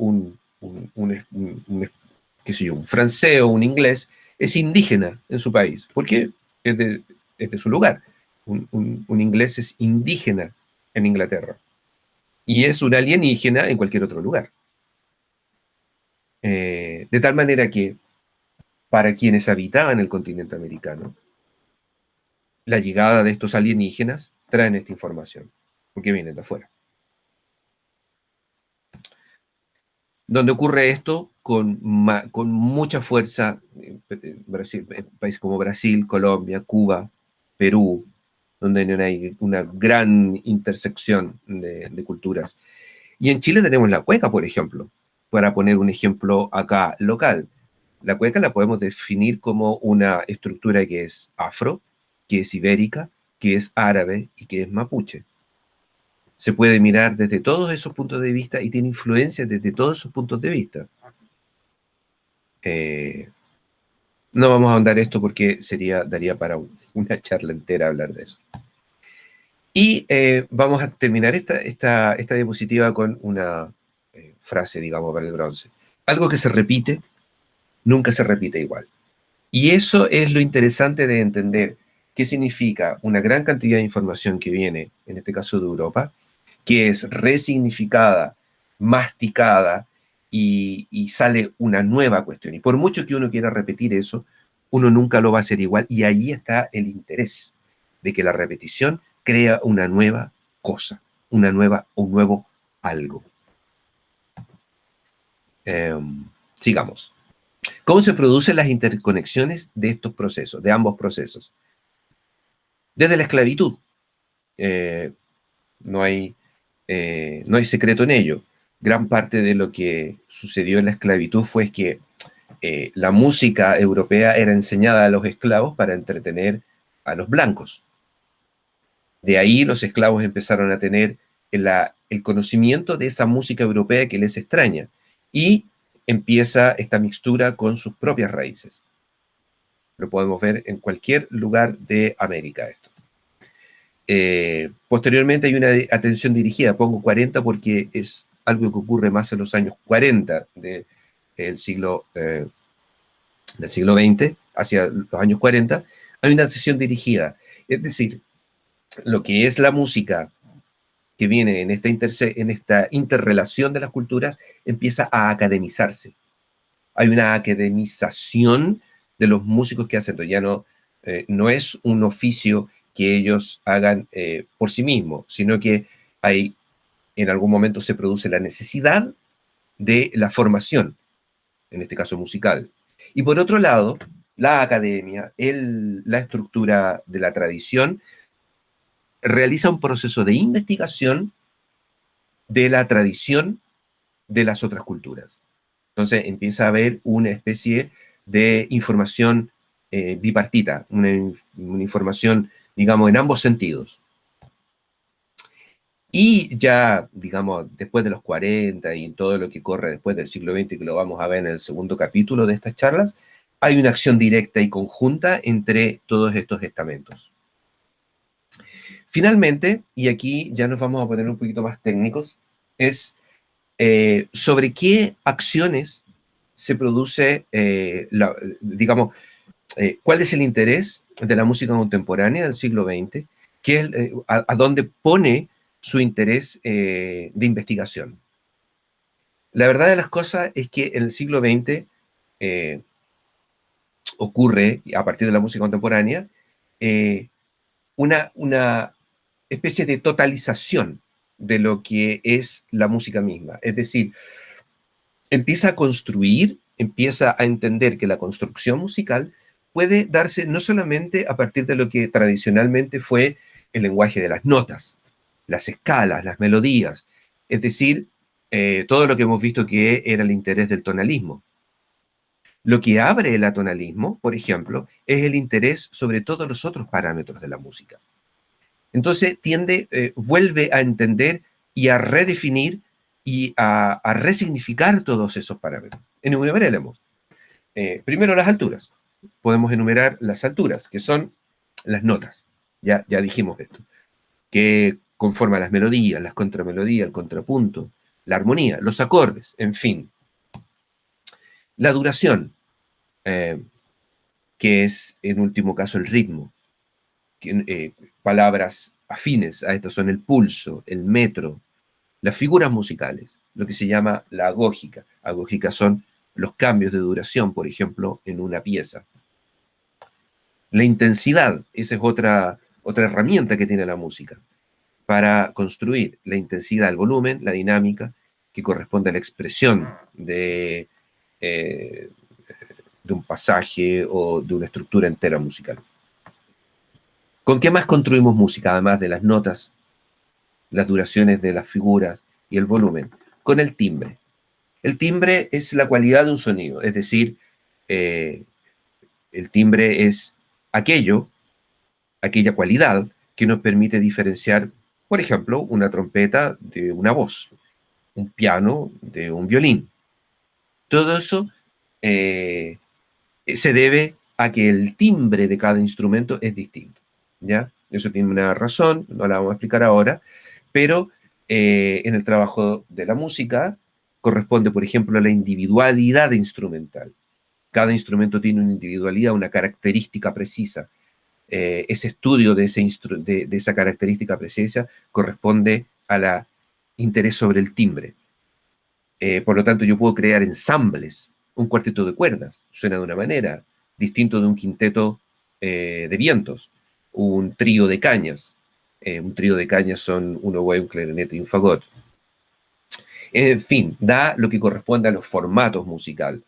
qué sé yo, un francés o un inglés es indígena en su país, porque es de su lugar. Un inglés es indígena en Inglaterra y es un alienígena en cualquier otro lugar. De tal manera que para quienes habitaban el continente americano, la llegada de estos alienígenas traen esta información, porque vienen de afuera. Donde ocurre esto con mucha fuerza, países como Brasil, Colombia, Cuba, Perú, donde hay una gran intersección de culturas. Y en Chile tenemos la cueca, por ejemplo, para poner un ejemplo acá local. La cueca la podemos definir como una estructura que es afro, que es ibérica, que es árabe y que es mapuche. Se puede mirar desde todos esos puntos de vista y tiene influencia desde todos esos puntos de vista. No vamos a ahondar esto porque daría para una charla entera hablar de eso. Y vamos a terminar esta diapositiva con una frase, digamos, para el bronce. Algo que se repite, nunca se repite igual. Y eso es lo interesante de entender qué significa una gran cantidad de información que viene, en este caso de Europa, que es resignificada, masticada y sale una nueva cuestión. Y por mucho que uno quiera repetir eso, uno nunca lo va a hacer igual. Y ahí está el interés de que la repetición crea una nueva cosa, un nuevo algo. Sigamos. ¿Cómo se producen las interconexiones de estos procesos, de ambos procesos? Desde la esclavitud. No hay secreto en ello. Gran parte de lo que sucedió en la esclavitud fue que la música europea era enseñada a los esclavos para entretener a los blancos. De ahí los esclavos empezaron a tener el conocimiento de esa música europea que les extraña, y empieza esta mixtura con sus propias raíces. Lo podemos ver en cualquier lugar de América esto. Posteriormente hay una atención dirigida, pongo 40 porque es algo que ocurre más en los años 40 del siglo XX, hacia los años 40, hay una atención dirigida. Es decir, lo que es la música que viene en esta interrelación de las culturas empieza a academizarse. Hay una academización de los músicos que hacen esto. Ya no es un oficio que ellos hagan por sí mismos, sino que en algún momento se produce la necesidad de la formación, en este caso musical. Y por otro lado, la academia, la estructura de la tradición, realiza un proceso de investigación de la tradición de las otras culturas. Entonces empieza a haber una especie de información bipartita, una información, digamos, en ambos sentidos. Y ya, digamos, después de los 40 y todo lo que corre después del siglo XX, que lo vamos a ver en el segundo capítulo de estas charlas, hay una acción directa y conjunta entre todos estos estamentos. Finalmente, y aquí ya nos vamos a poner un poquito más técnicos, es sobre qué acciones se produce, digamos, cuál es el interés de la música contemporánea del siglo XX, a dónde pone su interés de investigación. La verdad de las cosas es que en el siglo XX ocurre, a partir de la música contemporánea, una especie de totalización de lo que es la música misma. Es decir, empieza a construir, empieza a entender que la construcción musical puede darse no solamente a partir de lo que tradicionalmente fue el lenguaje de las notas, las escalas, las melodías, es decir, todo lo que hemos visto que era el interés del tonalismo. Lo que abre el atonalismo, por ejemplo, es el interés sobre todos los otros parámetros de la música. Entonces vuelve a entender y a redefinir y a resignificar todos esos parámetros. Enumeraremos. Primero las alturas. Podemos enumerar las alturas, que son las notas. Ya dijimos esto. Que conforman las melodías, las contramelodías, el contrapunto, la armonía, los acordes, en fin. La duración, que es en último caso el ritmo. Palabras afines a esto son el pulso, el metro, las figuras musicales, lo que se llama la agógica. Agógica son los cambios de duración, por ejemplo, en una pieza. La intensidad, esa es otra herramienta que tiene la música para construir la intensidad, el volumen, la dinámica, que corresponde a la expresión de un pasaje o de una estructura entera musical. ¿Con qué más construimos música, además de las notas, las duraciones de las figuras y el volumen? Con el timbre. El timbre es la cualidad de un sonido, es decir, el timbre es aquella cualidad que nos permite diferenciar, por ejemplo, una trompeta de una voz, un piano de un violín. Todo eso se debe a que el timbre de cada instrumento es distinto. ¿Ya? Eso tiene una razón, no la vamos a explicar ahora, pero en el trabajo de la música corresponde, por ejemplo, a la individualidad instrumental. Cada instrumento tiene una individualidad, una característica precisa. Ese estudio de esa característica precisa corresponde al interés sobre el timbre. Por lo tanto, yo puedo crear ensambles. Un cuarteto de cuerdas suena de una manera, distinto de un quinteto de vientos. Un trío de cañas. Un trío de cañas son un oboe, un clarinete y un fagot. En fin, da lo que corresponde a los formatos musicales.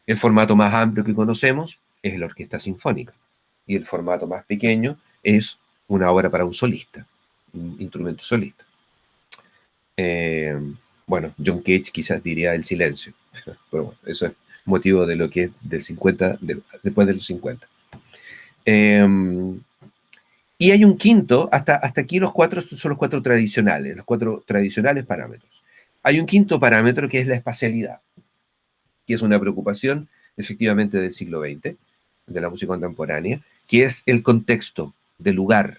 El formato más amplio que conocemos es la orquesta sinfónica. Y el formato más pequeño es una obra para un solista, un instrumento solista. Bueno, John Cage quizás diría el silencio. Pero bueno, eso es motivo de lo que es del 50, después de los 50. Y hay un quinto, hasta aquí los cuatro son los cuatro tradicionales parámetros. Hay un quinto parámetro que es la espacialidad, que es una preocupación efectivamente del siglo XX, de la música contemporánea, que es el contexto del lugar.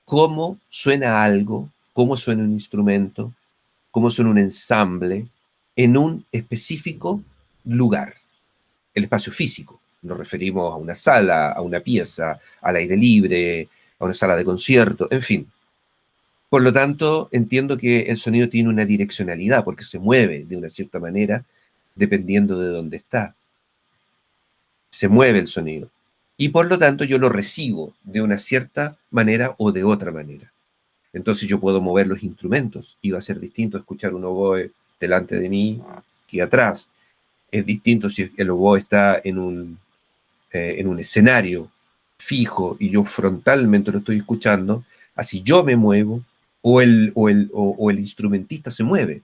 Cómo suena algo, cómo suena un instrumento, cómo suena un ensamble en un específico lugar, el espacio físico. Nos referimos a una sala, a una pieza, al aire libre, a una sala de concierto, en fin. Por lo tanto, entiendo que el sonido tiene una direccionalidad porque se mueve de una cierta manera dependiendo de dónde está. Se mueve el sonido. Y por lo tanto yo lo recibo de una cierta manera o de otra manera. Entonces yo puedo mover los instrumentos y va a ser distinto escuchar un oboe delante de mí que atrás. Es distinto si el oboe está en un escenario fijo y yo frontalmente lo estoy escuchando, así yo me muevo o el instrumentista se mueve.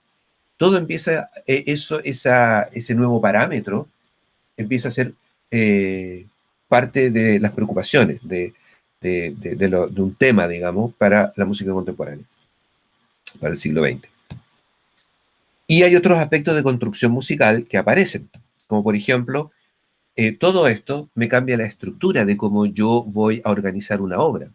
Todo empieza, ese nuevo parámetro empieza a ser parte de las preocupaciones de un tema, digamos, para la música contemporánea, para el siglo XX. Y hay otros aspectos de construcción musical que aparecen, como por ejemplo, todo esto me cambia la estructura de cómo yo voy a organizar una obra.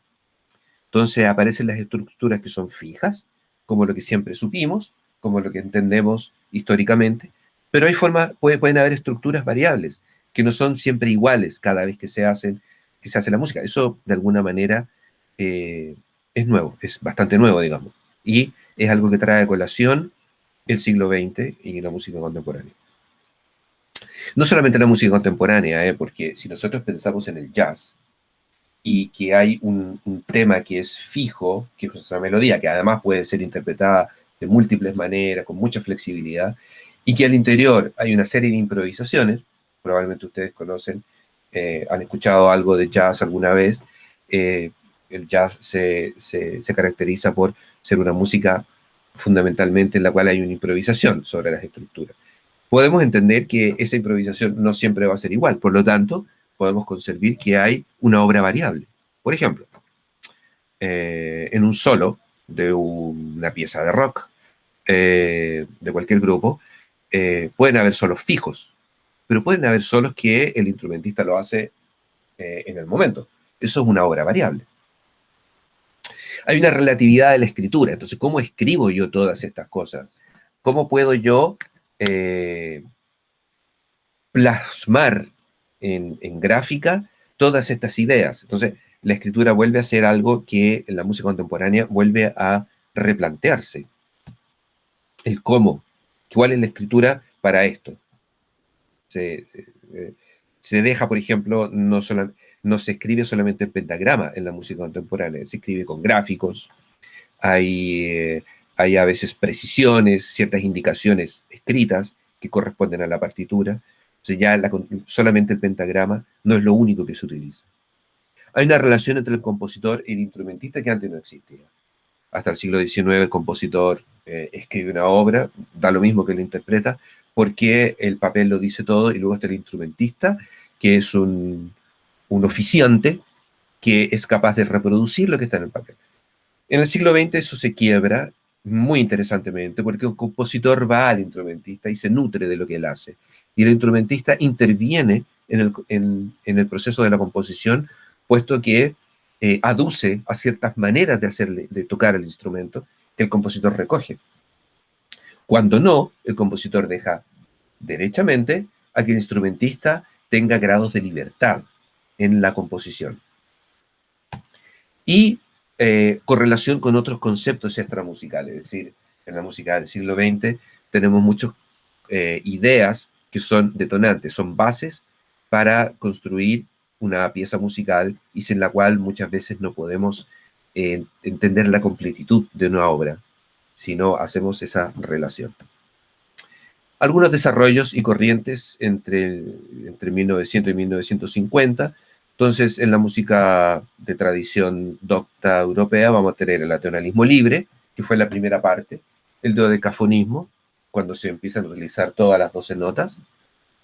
Entonces aparecen las estructuras que son fijas, como lo que siempre supimos, como lo que entendemos históricamente, pero hay pueden haber estructuras variables, que no son siempre iguales cada vez que se hace la música. Eso, de alguna manera, es nuevo, es bastante nuevo, digamos, y es algo que trae a colación el siglo XX y la música contemporánea. No solamente la música contemporánea, porque si nosotros pensamos en el jazz y que hay un tema que es fijo, que es una melodía que además puede ser interpretada de múltiples maneras, con mucha flexibilidad, y que al interior hay una serie de improvisaciones, probablemente ustedes conocen, han escuchado algo de jazz alguna vez, el jazz se caracteriza por ser una música fundamentalmente en la cual hay una improvisación sobre las estructuras. Podemos entender que esa improvisación no siempre va a ser igual, por lo tanto, podemos concebir que hay una obra variable. Por ejemplo, en un solo de una pieza de rock, de cualquier grupo, pueden haber solos fijos, pero pueden haber solos que el instrumentista lo hace en el momento. Eso es una obra variable. Hay una relatividad de la escritura, entonces, ¿cómo escribo yo todas estas cosas? ¿Cómo puedo yo plasmar en gráfica todas estas ideas? Entonces, la escritura vuelve a ser algo que en la música contemporánea vuelve a replantearse. El cómo. ¿Cuál es la escritura para esto? Se deja, por ejemplo, no se escribe solamente en pentagrama en la música contemporánea, se escribe con gráficos, hay a veces precisiones, ciertas indicaciones escritas que corresponden a la partitura. Entonces ya solamente el pentagrama no es lo único que se utiliza. Hay una relación entre el compositor y el instrumentista que antes no existía. Hasta el siglo XIX el compositor escribe una obra, da lo mismo que lo interpreta, porque el papel lo dice todo, y luego está el instrumentista, que es un oficiante que es capaz de reproducir lo que está en el papel. En el siglo XX eso se quiebra muy interesantemente, porque un compositor va al instrumentista y se nutre de lo que él hace. Y el instrumentista interviene en el proceso de la composición, puesto que aduce a ciertas maneras de tocar el instrumento que el compositor recoge. Cuando no, el compositor deja derechamente a que el instrumentista tenga grados de libertad en la composición. Y correlación con otros conceptos extramusicales, es decir, en la música del siglo XX tenemos muchas ideas que son detonantes, son bases para construir una pieza musical y sin la cual muchas veces no podemos entender la completitud de una obra, si no hacemos esa relación. Algunos desarrollos y corrientes entre 1900 y 1950. Entonces, en la música de tradición docta europea vamos a tener el atonalismo libre, que fue la primera parte, el dodecafonismo, cuando se empiezan a realizar todas las 12 notas,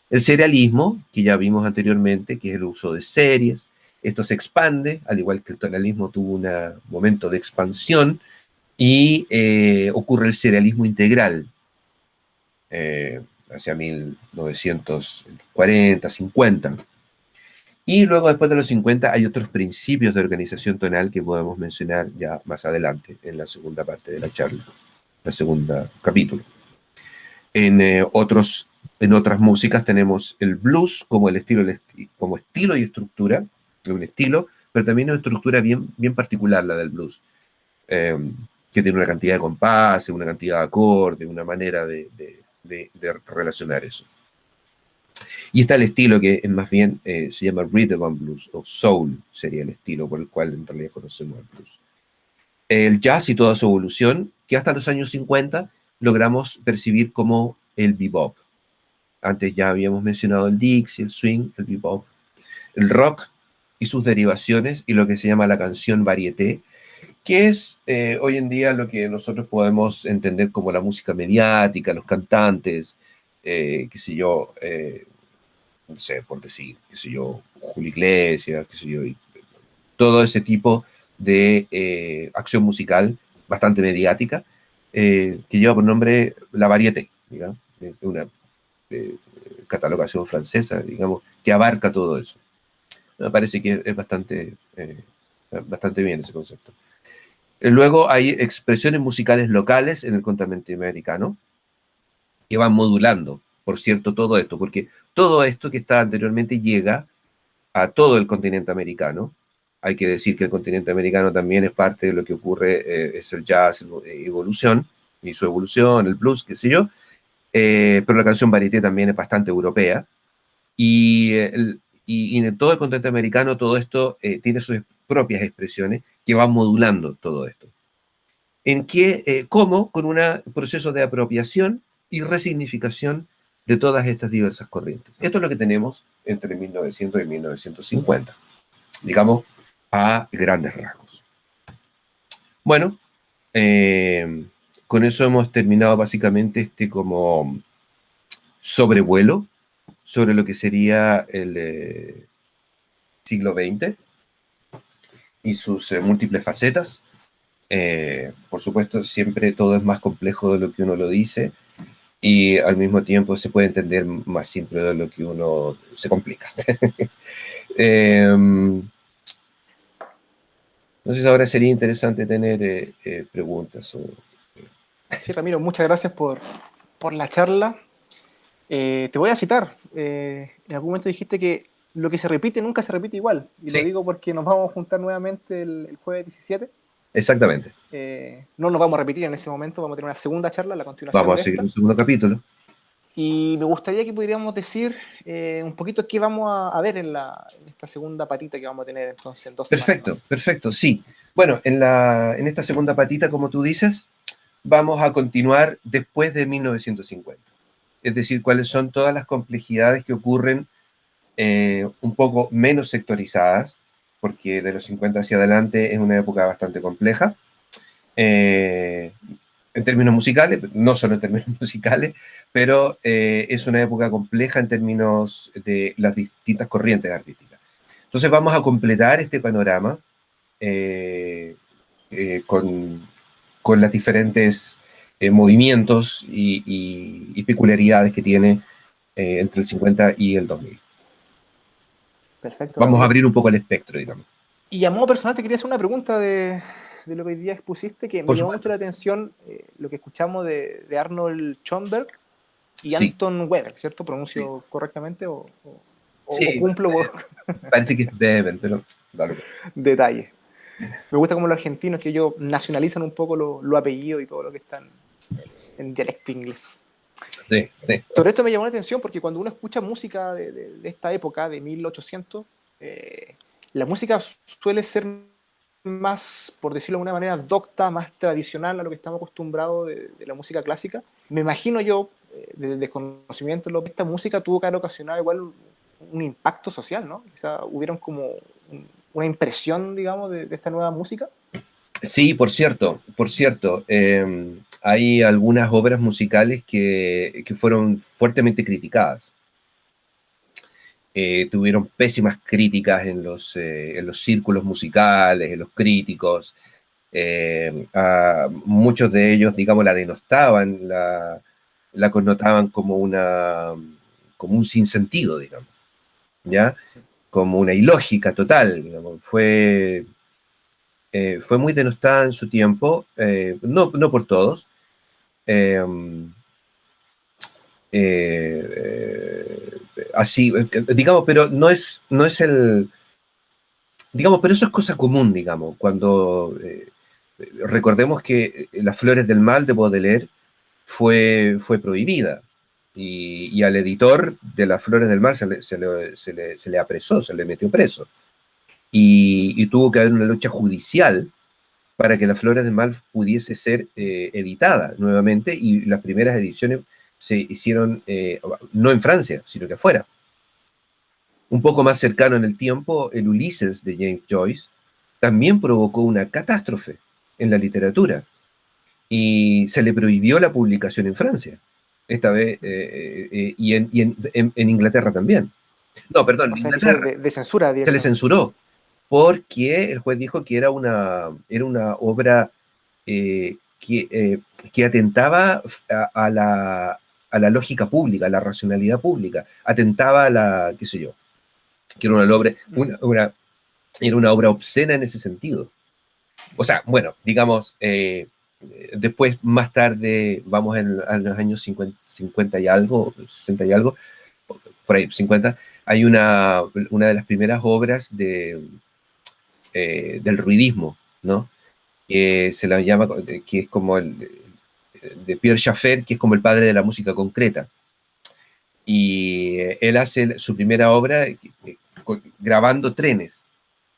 El serialismo, que ya vimos anteriormente, que es el uso de series. Esto se expande, al igual que el tonalismo tuvo un momento de expansión, y ocurre el serialismo integral, hacia 1940, 50. Y luego, después de los 50, hay otros principios de organización tonal que podemos mencionar ya más adelante, en la segunda parte de la charla, el segundo capítulo. En otras músicas tenemos el blues como como estilo y estructura, un estilo, pero también una estructura bien, bien particular, la del blues, que tiene una cantidad de compases, una cantidad de acordes, una manera de relacionar eso. Y está el estilo que es más bien se llama rhythm and blues, o soul sería el estilo por el cual en realidad conocemos el blues. El jazz y toda su evolución, que hasta los años 50 logramos percibir como el bebop. Antes ya habíamos mencionado el Dixie, el swing, el bebop. El rock y sus derivaciones, y lo que se llama la canción varieté, que es hoy en día lo que nosotros podemos entender como la música mediática, los cantantes, qué sé yo, no sé, por decir, qué sé yo, Julio Iglesias, qué sé yo, y todo ese tipo de acción musical bastante mediática, que lleva por nombre la variété, digamos, una catalogación francesa, digamos, que abarca todo eso. Me parece que es bastante bien ese concepto. Luego hay expresiones musicales locales en el continente americano que van modulando, por cierto, todo esto, porque todo esto que estaba anteriormente llega a todo el continente americano. Hay que decir que el continente americano también es parte de lo que ocurre, es el jazz, evolución, y su evolución, el blues, qué sé yo, pero la canción varieté también es bastante europea, y en todo el continente americano todo esto tiene sus propias expresiones que van modulando todo esto. ¿Cómo? Con un proceso de apropiación y resignificación de todas estas diversas corrientes. Esto es lo que tenemos entre 1900 y 1950, digamos, a grandes rasgos. Bueno, con eso hemos terminado básicamente como sobrevuelo sobre lo que sería el siglo XX y sus múltiples facetas. Por supuesto, siempre todo es más complejo de lo que uno lo dice, y al mismo tiempo se puede entender más simple de lo que uno se complica. Entonces ahora sería interesante tener preguntas. Sí, Ramiro, muchas gracias por la charla. Te voy a citar. En algún momento dijiste que lo que se repite nunca se repite igual. Y Sí. lo digo porque nos vamos a juntar nuevamente el jueves 17. Exactamente. No nos vamos a repetir en ese momento, vamos a tener una segunda charla, la continuación Vamos a de seguir esta. un segundo capítulo. Y me gustaría que pudiéramos decir un poquito qué vamos a ver en esta segunda patita que vamos a tener entonces en 2 semanas Perfecto, más. perfecto, sí. Bueno, en esta segunda patita, como tú dices, vamos a continuar después de 1950. Es decir, cuáles son todas las complejidades que ocurren un poco menos sectorizadas, porque de los 50 hacia adelante es una época bastante compleja, en términos musicales, no solo en términos musicales, pero es una época compleja en términos de las distintas corrientes artísticas. Entonces vamos a completar este panorama con los diferentes movimientos y peculiaridades que tiene entre el 50 y el 2000. Perfecto, Vamos a Ramiro. abrir un poco el espectro, digamos. Y a modo personal te quería hacer una pregunta de lo que hoy día expusiste, que me Por llamó supuesto. mucho la atención lo que escuchamos de Arnold Schoenberg y Sí. Anton Weber, ¿cierto? ¿Pronuncio correctamente o Sí, cumplo por parece que es Beben, pero dale. detalles? Me gusta como los argentinos que ellos nacionalizan un poco lo apellido y todo lo que están en dialecto inglés. Sí, sí. Sobre esto me llamó la atención porque cuando uno escucha música de esta época, de 1800, la música suele ser más, por decirlo de alguna manera, docta, más tradicional a lo que estamos acostumbrados de la música clásica. Me imagino yo, desde desconocimiento, que esta música tuvo que haber ocasionado igual un impacto social, ¿no? O sea, hubieron como una impresión, digamos, de esta nueva música. Sí, por cierto, hay algunas obras musicales que fueron fuertemente criticadas. tuvieron pésimas críticas en los círculos musicales, en los críticos. Muchos de ellos, digamos, la denostaban, la connotaban como como un sinsentido, digamos, ¿ya? Como una ilógica total, digamos. Fue muy denostada en su tiempo, no por todos, eh, así, digamos, pero no es digamos, pero eso es cosa común, digamos, cuando recordemos que Las Flores del Mal de Baudelaire fue prohibida y al editor de Las Flores del Mal se le apresó, se le metió preso y tuvo que haber una lucha judicial para que Las Flores del Mal pudiese ser editada nuevamente y las primeras ediciones se hicieron no en Francia, sino que afuera. Un poco más cercano en el tiempo, el Ulises de James Joyce también provocó una catástrofe en la literatura y se le prohibió la publicación en Francia, esta vez, y en Inglaterra también. No, perdón, O en sea, episodio Inglaterra de censura se le directamente. censuró porque el juez dijo que era era una obra que atentaba a la lógica pública, a la racionalidad pública, atentaba a qué sé yo, que era era una obra obscena en ese sentido. O sea, bueno, digamos, después, más tarde, vamos a los años 50 y algo, 60 y algo, por ahí, 50, hay una de las primeras obras del ruidismo, ¿no? Que se la llama, que es como de Pierre Schaeffer, que es como el padre de la música concreta. Y él hace su primera obra grabando trenes.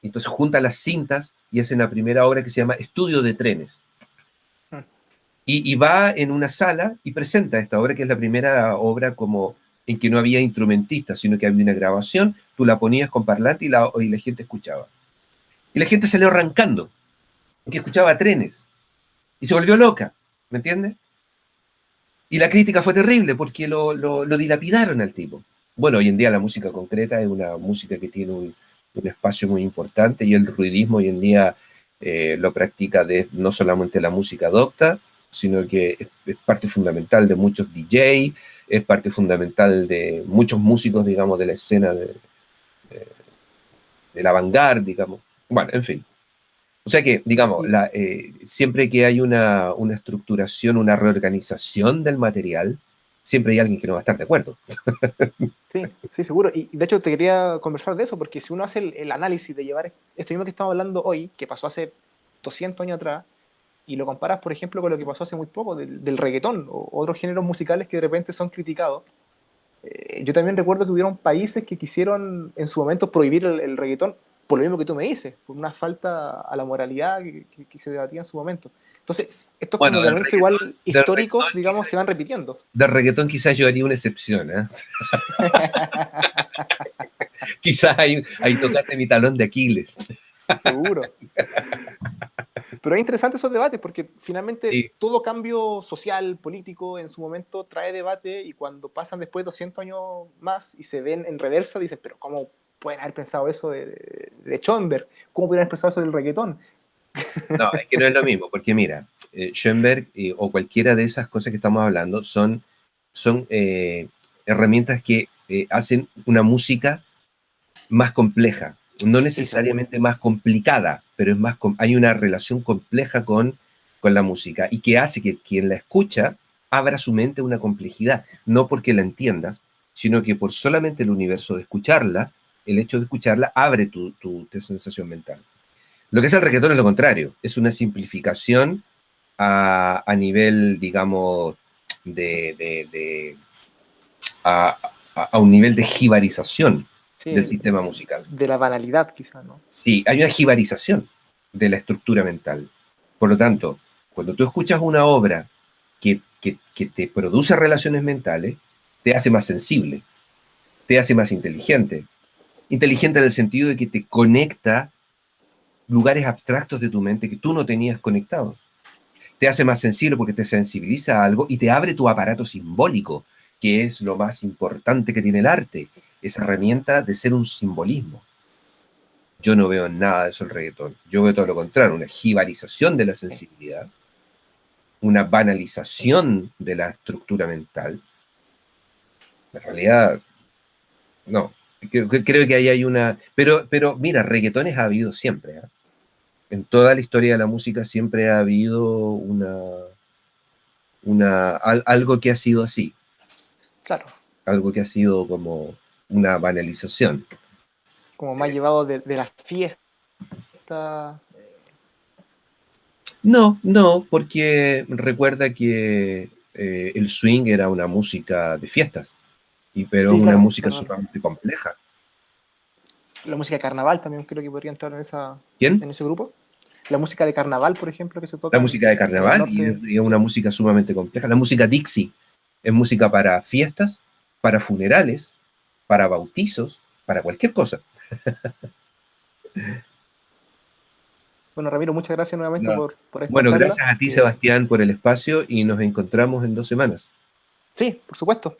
Entonces junta las cintas y hace una primera obra que se llama Estudio de Trenes. Y va en una sala y presenta esta obra, que es la primera obra como en que no había instrumentistas, sino que había una grabación, tú la ponías con parlante y la gente escuchaba. Y la gente salió arrancando, porque escuchaba trenes. Y se volvió loca, ¿me entiendes? Y la crítica fue terrible porque lo dilapidaron al tipo. Bueno, hoy en día la música concreta es una música que tiene un espacio muy importante y el ruidismo hoy en día lo practica no solamente la música docta, sino que es parte fundamental de muchos DJ, es parte fundamental de muchos músicos, digamos, de la escena de la vanguardia, digamos. Bueno, en fin. O sea que, digamos, Y, siempre que hay una estructuración, una reorganización del material, siempre hay alguien que no va a estar de acuerdo. sí, sí, seguro. Y de hecho te quería conversar de eso, porque si uno hace el análisis de llevar esto mismo que estamos hablando hoy, que pasó hace 200 años atrás, y lo comparas, por ejemplo, con lo que pasó hace muy poco, del reggaetón o otros géneros musicales que de repente son criticados. Yo también recuerdo que hubieron países que quisieron en su momento prohibir el reggaetón, por lo mismo que tú me dices, por una falta a la moralidad que se debatía en su momento. Entonces, estos Bueno, como momentos igual del históricos, digamos, se van repitiendo. reggaetón quizás yo haría una excepción, ¿eh? Quizás ahí tocaste mi talón de Aquiles. Seguro. Pero es interesante esos debates porque finalmente Sí. todo cambio social, político, en su momento trae debate y cuando pasan después 200 años más y se ven en reversa, dicen, pero ¿cómo pueden haber pensado eso de Schoenberg? ¿Cómo pueden haber pensado eso del reggaetón? No, es que no es lo mismo, porque mira, Schoenberg o cualquiera de esas cosas que estamos hablando son herramientas que hacen una música más compleja, no Sí, seguro. necesariamente más complicada, pero hay una relación compleja con la música y que hace que quien la escucha abra su mente a una complejidad, no porque la entiendas, sino que por solamente el universo de escucharla, el hecho de escucharla abre tu sensación mental. Lo que es el reggaetón es lo contrario, es una simplificación a nivel, digamos, a, a un nivel de jibarización del Sí, sistema musical. de la banalidad quizás, ¿no? Sí, hay una jibarización de la estructura mental. Por lo tanto, cuando tú escuchas una obra que te produce relaciones mentales, te hace más sensible, te hace más inteligente. Inteligente en el sentido de que te conecta lugares abstractos de tu mente que tú no tenías conectados. Te hace más sensible porque te sensibiliza a algo y te abre tu aparato simbólico, que es lo más importante que tiene el arte. esa herramienta de ser un simbolismo. Yo no veo nada de eso el reggaetón. Yo veo todo lo contrario, una jibarización de la sensibilidad, una banalización de la estructura mental. En realidad, no. Creo que ahí hay una... Pero mira, reggaetones ha habido siempre. En toda la historia de la música siempre ha habido algo que ha sido así. Claro, Algo que ha sido como una banalización. como más llevado de la fiesta. No, porque recuerda que el swing era una música de fiestas, pero Sí, es una claro, música perdón. sumamente compleja. La música de carnaval también creo que podría entrar ¿Quién? en ese grupo. La música de carnaval, por ejemplo, que se La toca música de en el carnaval norte. y es una música sumamente compleja. La música Dixie es música para fiestas, para funerales, para bautizos, para cualquier cosa. Bueno, Ramiro, muchas gracias nuevamente No. por esta Bueno, charla. gracias a ti, Sebastián, por el espacio y nos encontramos en 2 semanas. Sí, por supuesto.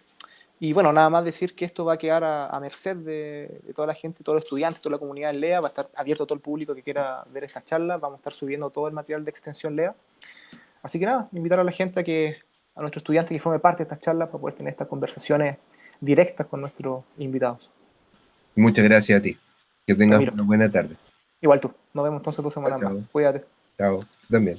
Y bueno, nada más decir que esto va a quedar a merced de toda la gente, todos los estudiantes, toda la comunidad en LEA. Va a estar abierto a todo el público que quiera ver estas charlas. Vamos a estar subiendo todo el material de extensión LEA. Así que nada, invitar a la gente a nuestros estudiantes que forme parte de estas charlas para poder tener estas conversaciones directas con nuestros invitados. Muchas gracias a ti. Que tengas Ramiro, una buena tarde. igual tú. Nos vemos entonces 2 Chao, semanas más. chao. Cuídate. Chao. Tú también.